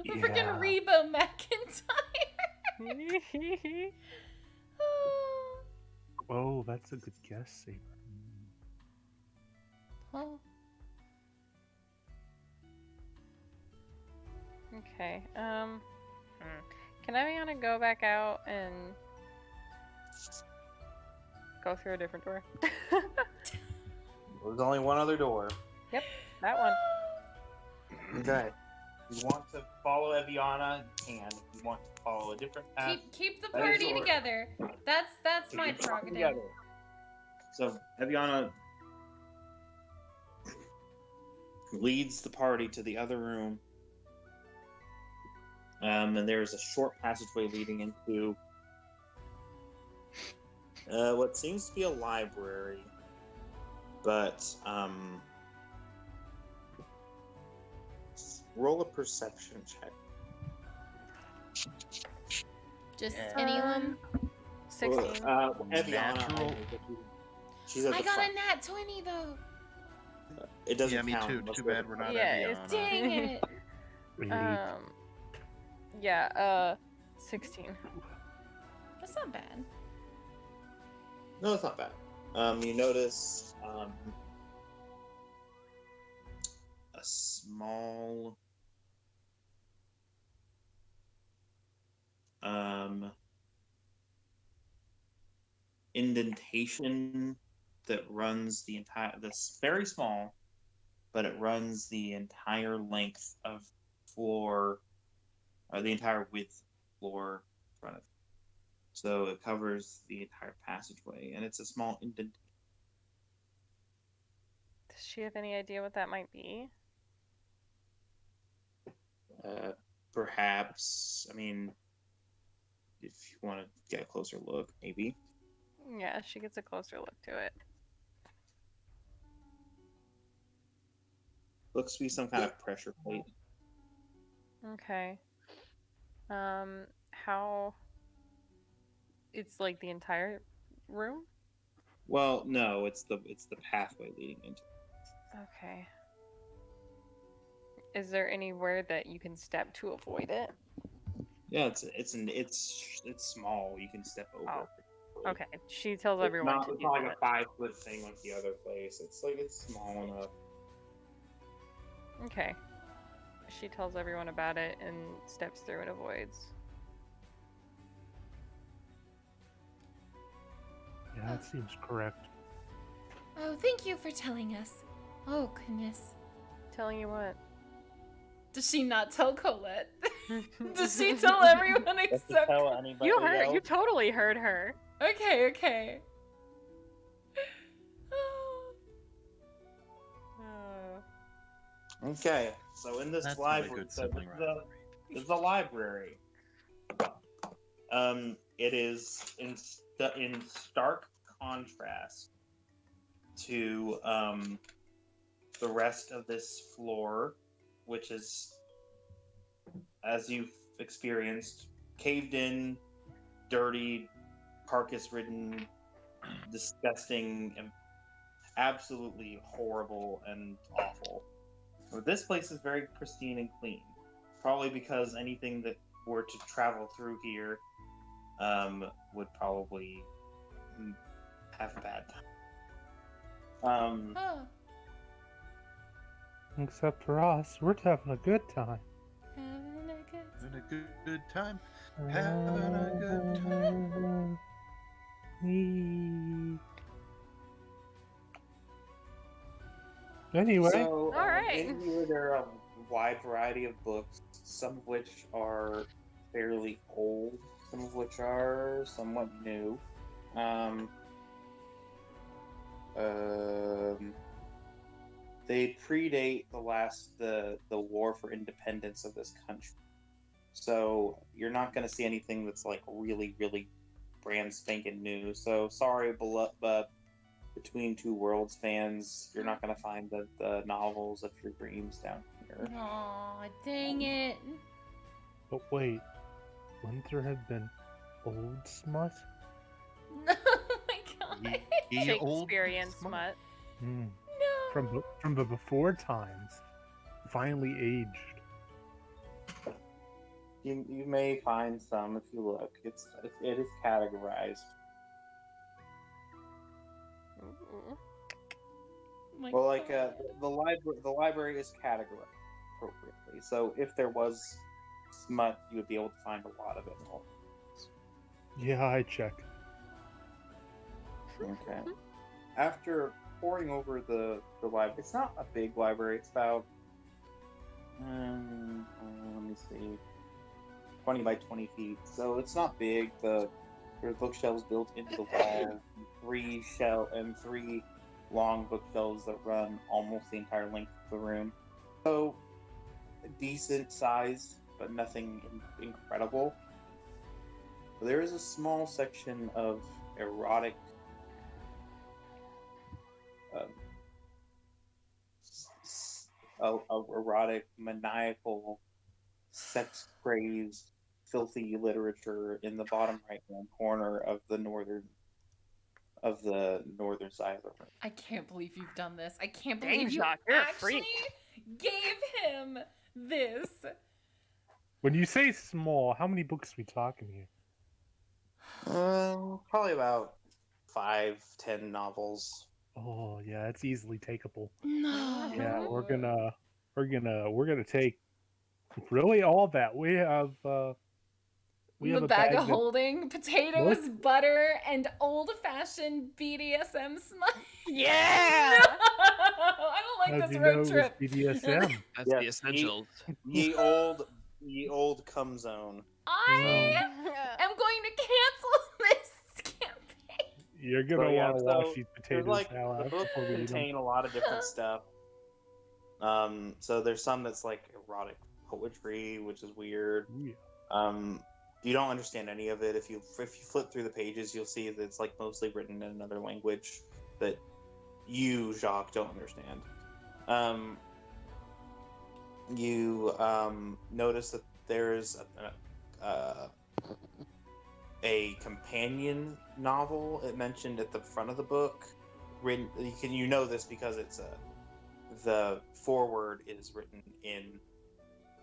The freaking Yeah. Reba McEntire. Oh, that's a good guess, Saber. Oh. Okay. Can Eviana go back out and go through a different door? There's only one other door. That one. Okay. If you want to follow Eviana, you can. If you want to follow a different path, Keep the that is party yours. together. That's my keep it prerogative. together. So Eviana leads the party to the other room. And there's a short passageway leading into what seems to be a library. But roll a perception check. Just Yeah. anyone. 16. Eviana, Natural. she's at I the got front. a nat 20 though. It doesn't Yeah, me count. too. unless Too we're- bad we're not Yeah, Eviana. Dang it. Yeah, 16. That's not bad. No, it's not bad. You notice a small indentation that runs the entire, this very small, but it runs the entire length of floor, or the entire width of floor in front of it. So it covers the entire passageway, and it's a small indent. Does she have any idea what that might be? Perhaps, I mean, if you want to get a closer look, maybe. Yeah, she gets a closer look to it. Looks to be some kind of pressure plate. Okay. How? It's like the entire room? Well, no, it's the pathway leading into it. Okay. Is there anywhere that you can step to avoid it? Yeah, it's small. You can step over. Oh, it. Okay. She tells It's everyone not, to it's do not like that. a 5-foot thing like the other place. It's small enough. Okay. She tells everyone about it and steps through and avoids. Yeah, that seems correct. Oh, thank you for telling us. Oh, goodness. Telling you what? Does she not tell Colette? Does she tell everyone Does it except... tell anybody You heard. else? You totally heard her. Okay, okay. Okay, so in this That's not a library, good sibling rivalry. this is a library. It is in stark contrast to the rest of this floor, which is, as you've experienced, caved in, dirty, carcass-ridden, disgusting, and absolutely horrible and awful. But this place is very pristine and clean. Probably because anything that were to travel through here would probably have a bad time. Oh, Except for us, we're having a good time. having a good... Having a good time. Having a good time. Anyway, So, All right. in here there are a wide variety of books, some of which are fairly old, some of which are somewhat new. They predate the war for independence of this country. So you're not going to see anything that's like really, really brand spanking new. So sorry, but Between Two Worlds fans, you're not going to find the novels of your dreams down here. Aw, dang it. but wait, wouldn't there have been old smut? Oh my god. Ye old Shakespearean smut. smut. Hmm. No. From the before times, finally aged. You may find some if you look. It is categorized. Ooh. My Well, like God. the library is categorized appropriately. So if there was smut, you would be able to find a lot of it. Yeah, I check. Okay. After poring over the library, it's not a big library. It's about let me see, 20 by 20 feet. So it's not big. There's bookshelves built into the wall, three long bookshelves that run almost the entire length of the room. So decent size, but nothing incredible. There is a small section of erotic erotic, maniacal, sex-crazed, filthy literature in the bottom right-hand corner of the northern side of the room. I can't believe you've done this. I can't Dang, believe you Jacques, you're a actually freak. gave him this. When you say small, how many books we talking here? Probably about 5-10 novels. Oh yeah, it's easily takeable. No. Yeah, we're gonna take really all that. We have The a bag of that- holding, potatoes, butter, and old-fashioned BDSM smut. Yeah. No! I don't like How'd this you road know it was trip. BDSM? That's the Yes, essentials. Ye old cum zone. I am going to cancel this campaign. You're So gonna yeah, want to wash so these there's potatoes like now the books before we eat them. contain a lot of different stuff. So there's some that's like erotic poetry, which is weird. Ooh, yeah. You don't understand any of it. If you flip through the pages, you'll see that it's like mostly written in another language that you, Jacques, don't understand. You notice that there's a companion novel it mentioned at the front of the book. Written, you know this because it's the foreword is written in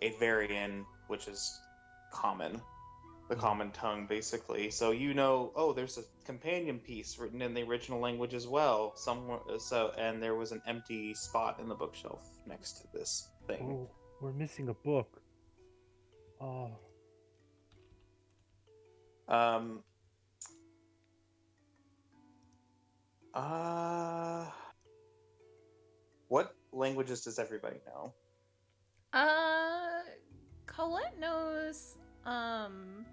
a variant, which is common, the common tongue, basically. So you know, oh, there's a companion piece written in the original language as well, somewhere. So, and there was an empty spot in the bookshelf next to this thing. Oh, we're missing a book. Oh, Um. What languages does everybody know? Colette knows, Common,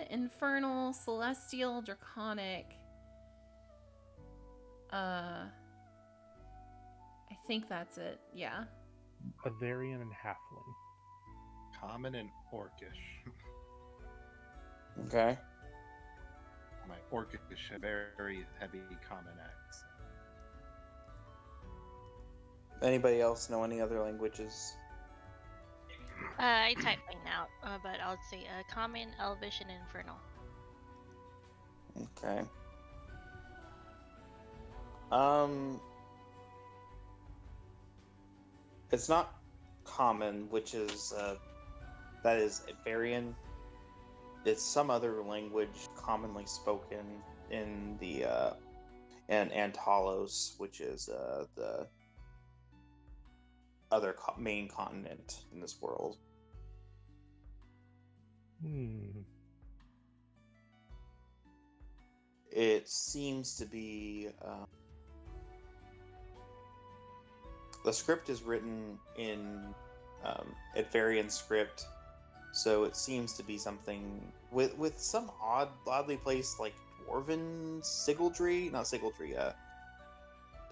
Infernal, Celestial, Draconic. I think that's it. Yeah. Bavarian and Halfling. Common and Orcish. Okay. My Orcish have very heavy common accent. Anybody else know any other languages? I typed mine out, but I'll say Common, Elvish, and Infernal. Okay. It's not common, which is that is Iberian. It's some other language commonly spoken in the in Antalos, which is the other main continent in this world. It seems to be the script is written in Advarian script, so it seems to be something with some oddly placed like dwarven sigildry, not sigildry,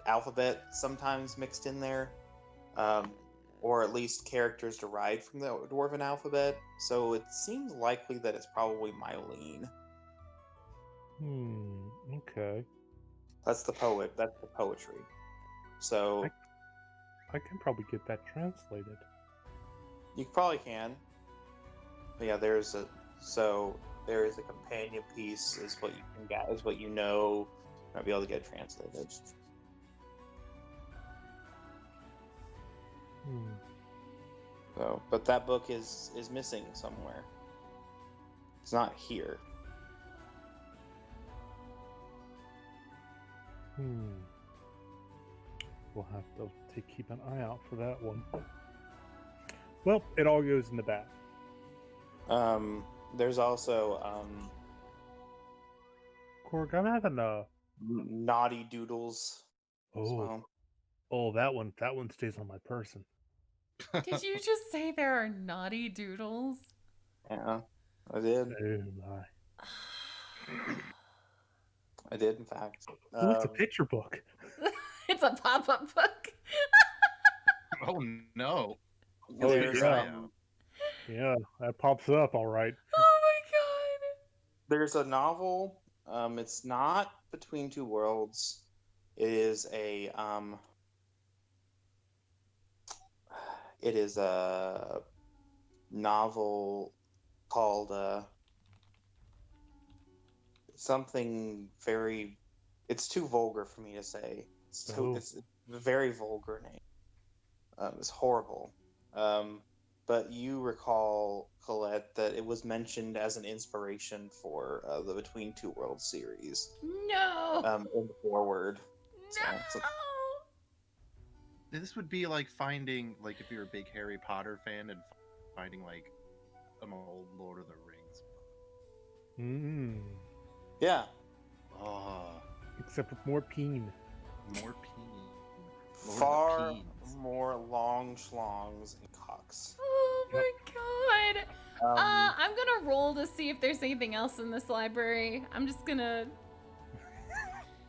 alphabet sometimes mixed in there, or at least characters derived from the dwarven alphabet. So it seems likely that it's probably Mylene. Okay. That's the poet. That's the poetry. So I can probably get that translated. you probably can. But yeah, there is a companion piece is what you can get, is what you know, might be able to get translated. So, but that book is missing somewhere. It's not here. We'll have to keep an eye out for that one. Well, it all goes in the bag. There's also Korg, I'm having a naughty doodles. Oh, that one stays on my person. Did you just say there are naughty doodles? Yeah, I did. Oh my! I did, in fact. Oh, it's a picture book. It's a pop-up book. Oh no! Oh, There's yeah, that pops up all right. Oh my god! There's a novel. It's not Between Two Worlds. It is a novel called something very. It's too vulgar for me to say. It's a very vulgar name. It's horrible. But you recall, Colette, that it was mentioned as an inspiration for the Between Two Worlds series. No. In the foreword. No. So, This would be like finding, like, if you're a big Harry Potter fan and finding like an old Lord of the Rings book. Yeah. Oh, except with more peen. More peen. Lord of the Far Peas. more long schlongs and cocks. Oh my god. Um, I'm gonna roll to see if there's anything else in this library. I'm just gonna.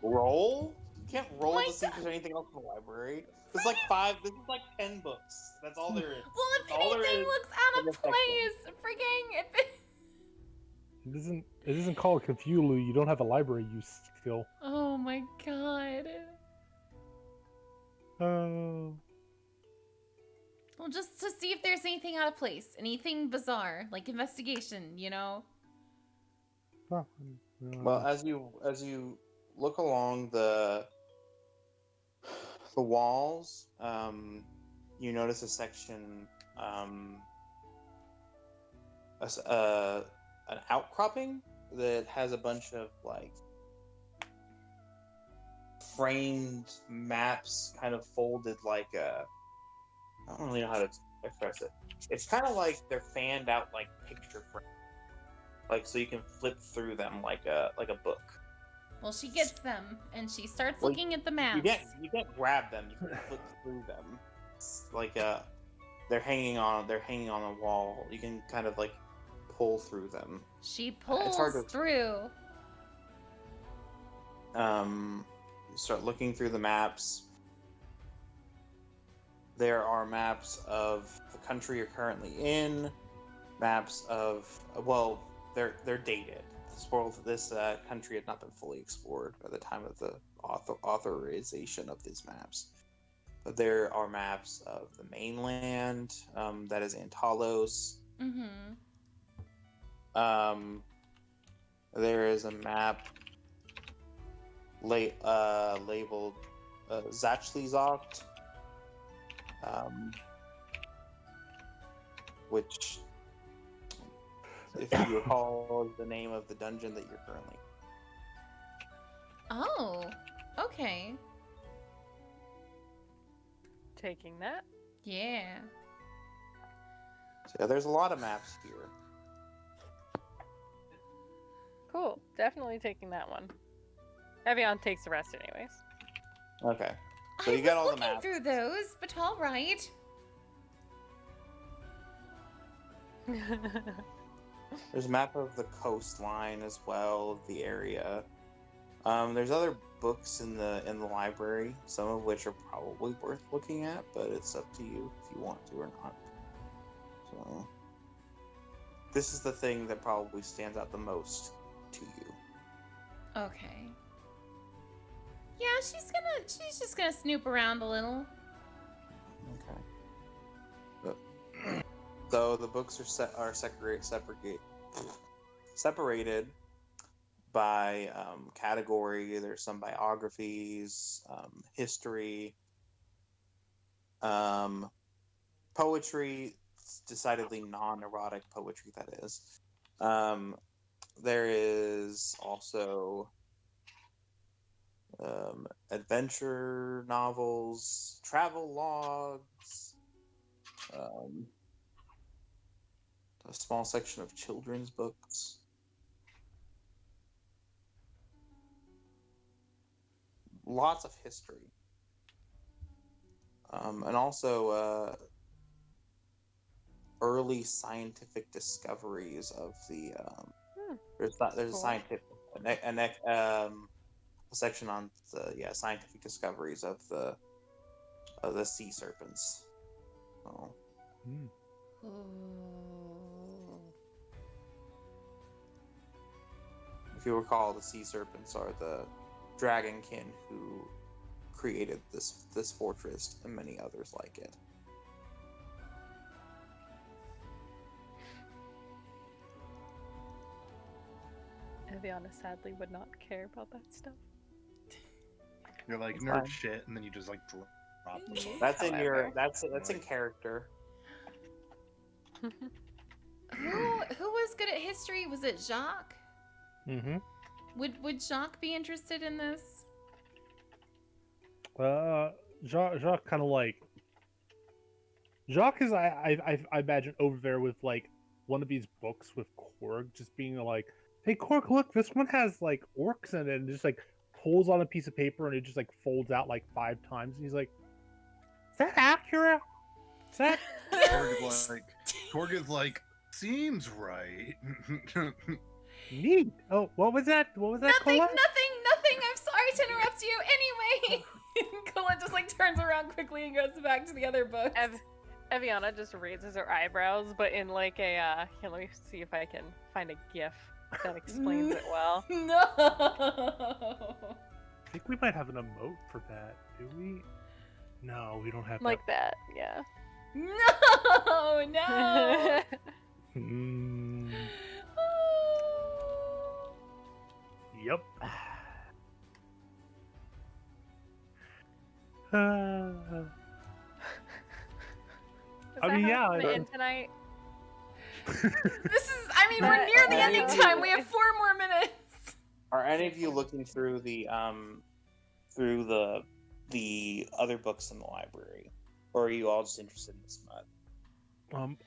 roll? You can't roll My to see if there's anything else in the library. There's like 5. This is like 10 books. That's all there is. Well, if That's all there anything is looks in out this of section. place, freaking. It isn't called Cthulhu. You don't have a library use skill. Oh my god. Oh. Well, just to see if there's anything out of place, anything bizarre, like investigation, you know? Huh. Well, as you look along the walls, you notice a section, an outcropping that has a bunch of like framed maps, kind of folded like a. I don't really know how to express it. It's kind of like they're fanned out like picture frames, like so you can flip through them like a book. Well, she gets them, and she starts Well, looking at the maps. You can't grab them. You can flip through them. It's like they're hanging on the wall. You can kind of like pull through them. She It's pulls hard to through. You start looking through the maps. There are maps of the country you're currently in. Maps of they're dated. This country had not been fully explored by the time of the authorization of these maps. But there are maps of the mainland, that is Antalos. Mm-hmm. There is a map labeled Zachlizocht, which, if you recall, is the name of the dungeon that you're currently. Oh, okay. Taking that. Yeah. So yeah, there's a lot of maps here. Cool. Definitely taking that one. Evian takes the rest anyways. Okay. So I you got was all the looking maps. through those, but all right. There's a map of the coastline as well, of the area. There's other books in the library, some of which are probably worth looking at, but it's up to you if you want to or not. So this is the thing that probably stands out the most to you. Okay. Yeah, she's just gonna snoop around a little. Okay. So the books are separated by category. There's some biographies, history, poetry. Decidedly non-erotic poetry, that is. There is also adventure novels, travel logs, a small section of children's books. Lots of history. And also early scientific discoveries of the. There's cool. a scientific a section on the scientific discoveries of the sea serpents. So. Ooh. If you recall, the sea serpents are the dragonkin who created this fortress and many others like it. Eviana sadly would not care about that stuff. You're like That's nerd fine. shit, and then you just like drop them. That's in your However. that's in character. Who was good at history? Was it Jacques? Mm-hmm. Would Jacques be interested in this? Jacques kind of like. Jacques is I imagine over there with like one of these books with Korg just being like, hey Korg, look, this one has like orcs in it, and just like pulls on a piece of paper and it just like folds out like 5 times, and he's like, that accurate? Is that Korg is like, seems right. neat? Oh, what was that? What was that, Nothing, Colette? nothing. I'm sorry to interrupt you. Anyway, Colette just like turns around quickly and goes back to the other books. Eviana just raises her eyebrows, but in like a here, let me see if I can find a gif that explains it well. No. I think we might have an emote for that. Do we? No, we don't have Like that, yeah. No. Hmm. Yep. Is I that mean, how yeah, it's gonna I- end tonight? I mean, we're near the ending Alright. time. We have 4 more minutes. Are any of you looking through the other books in the library, or are you all just interested in the smut? I'm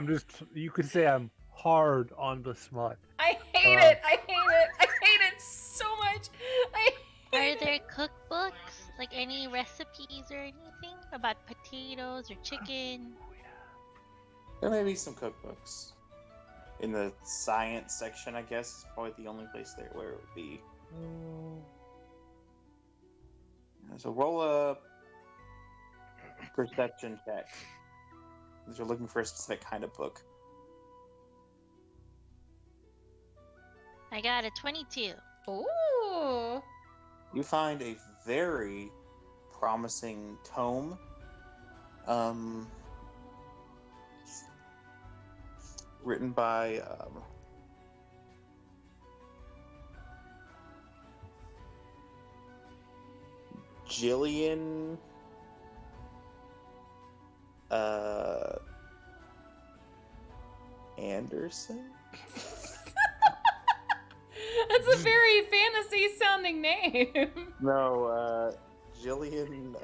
just. You could say I'm hard on the smut. I hate it. I hate it so much. Are there cookbooks? Like any recipes or anything about potatoes or chicken? There may be some cookbooks in the science section. I guess is probably the only place there where it would be. So roll a perception check. Because you're looking for a specific kind of book. I got a 22. Ooh. You find a very promising tome. Written by Jillian Anderson? That's a very fantasy sounding name. No, Jillian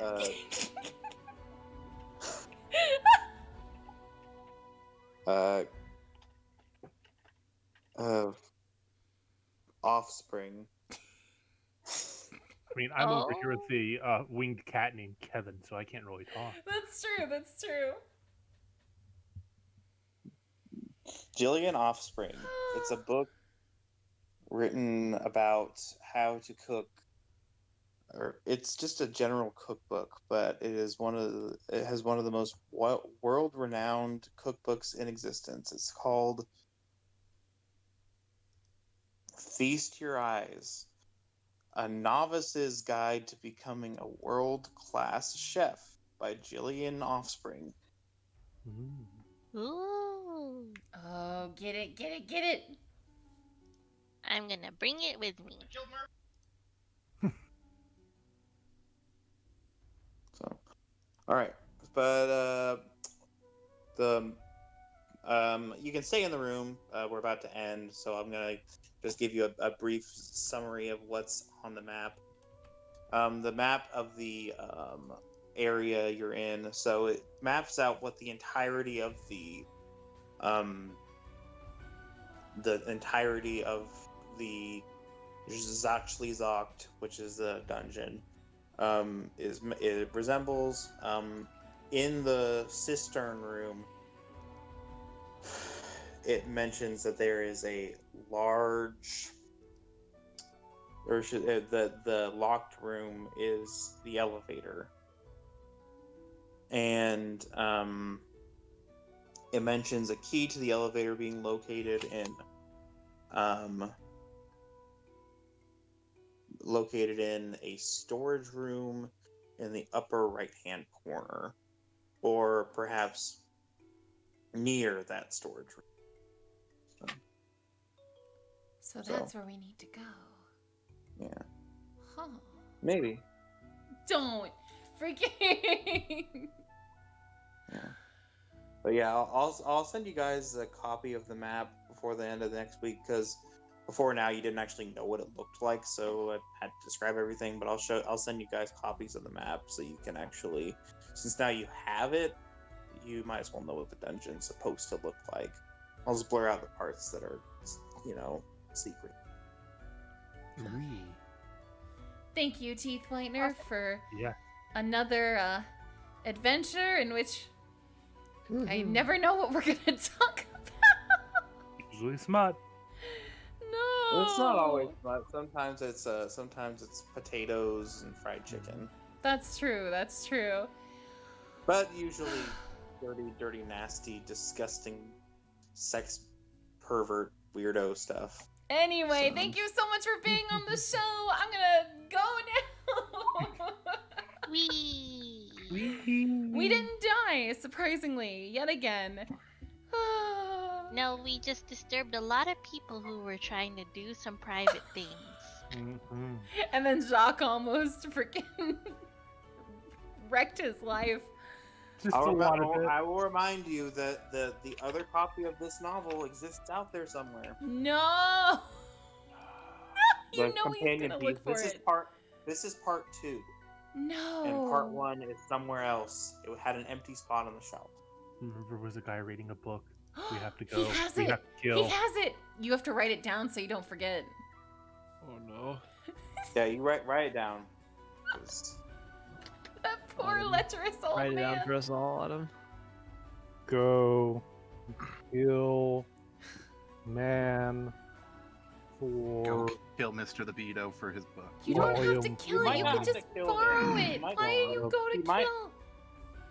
Offspring. I mean, I'm over here with the winged cat named Kevin, so I can't really talk. That's true. Jillian Offspring. It's a book written about how to cook, or it's just a general cookbook, but it has one of the most world-renowned cookbooks in existence. It's called Feast Your Eyes: A Novice's Guide to Becoming a World-Class Chef by Jillian Offspring. Ooh. Oh, get it. I'm gonna bring it with me. So, all right, but you can stay in the room. We're about to end, so I'm gonna just give you a brief summary of what's on the map. The map of the area you're in. So it maps out what the entirety of the Zachlizocht, which is the dungeon, it resembles. In the cistern room, it mentions that there is a large, the locked room is the elevator, and it mentions a key to the elevator being located in a storage room in the upper right hand corner, or perhaps near that storage room. So that's where we need to go. Yeah. Huh. Maybe. Don't freaking. Yeah. But yeah, I'll send you guys a copy of the map before the end of the next week, because before now you didn't actually know what it looked like, so I had to describe everything. But I'll send you guys copies of the map so you can actually, since now you have it, you might as well know what the dungeon's supposed to look like. I'll just blur out the parts that are, secret. Thank you, Teeth Whitener, for Yeah. another adventure in which I Mm-hmm. never know what we're gonna talk about. Usually smut. No. Well, it's not always smut. Sometimes it's potatoes and fried chicken, That's true. That's true. but usually dirty, nasty, disgusting, sex pervert weirdo stuff. Anyway, So- thank you so much for being on the show. I'm gonna go now. Wee. We didn't die, surprisingly, yet again. No, we just disturbed a lot of people who were trying to do some private things. Mm-hmm. And then Jacques almost freaking wrecked his life. Just a lot of it. I will remind you that the other copy of this novel exists out there somewhere. No. You The know he's companion gonna piece. look for This it. is part 2, No. and part 1 is somewhere else. It had an empty spot on the shelf. Remember, was a guy reading a book. We have to go. He has We it. have to kill. He has it. You have to write it down so you don't forget. Oh no. Yeah, you write it down. 'Cause That poor lecherous old Write it man. down for us all, Adam. Go kill man for Go kill Mr. Libido for his book. You don't have to Volume kill You it. might You not can have just to kill borrow him. it. You might Why not. are you go to He might- kill?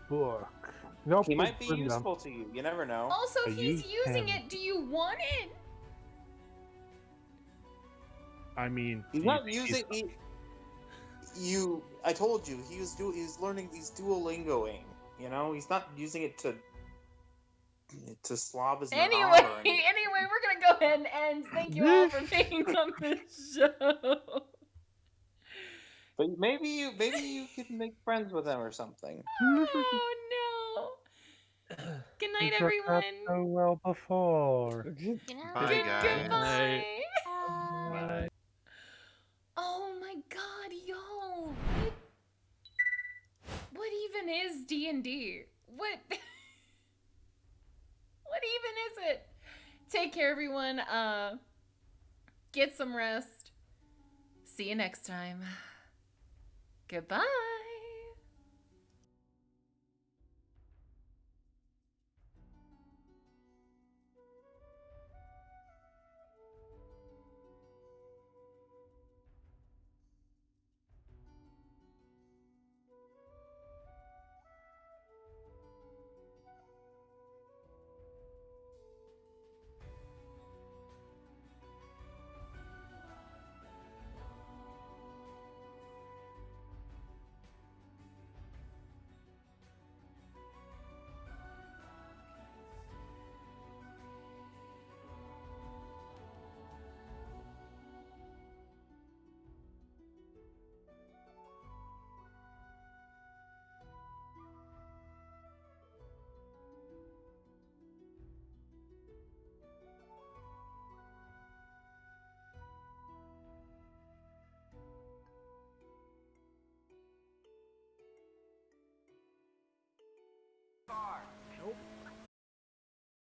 book. Nope, he might be it's written down. useful to you. You never know. Also, if But he's you using can- it, do you want it? I mean, He's not using. I told you he's learning. He's Duolingoing. You know, he's not using it to slob his Anyway, knob or anything. anyway, we're gonna go ahead and end. Thank you all for being on the show. But maybe you can make friends with him or something. Oh no. Good night, It's worked out everyone. so well before. You know? Bye, guys. Goodbye. Bye. Oh my god, y'all. What even is D&D? What what even is it? Take care, everyone. Get some rest. See you next time. Goodbye.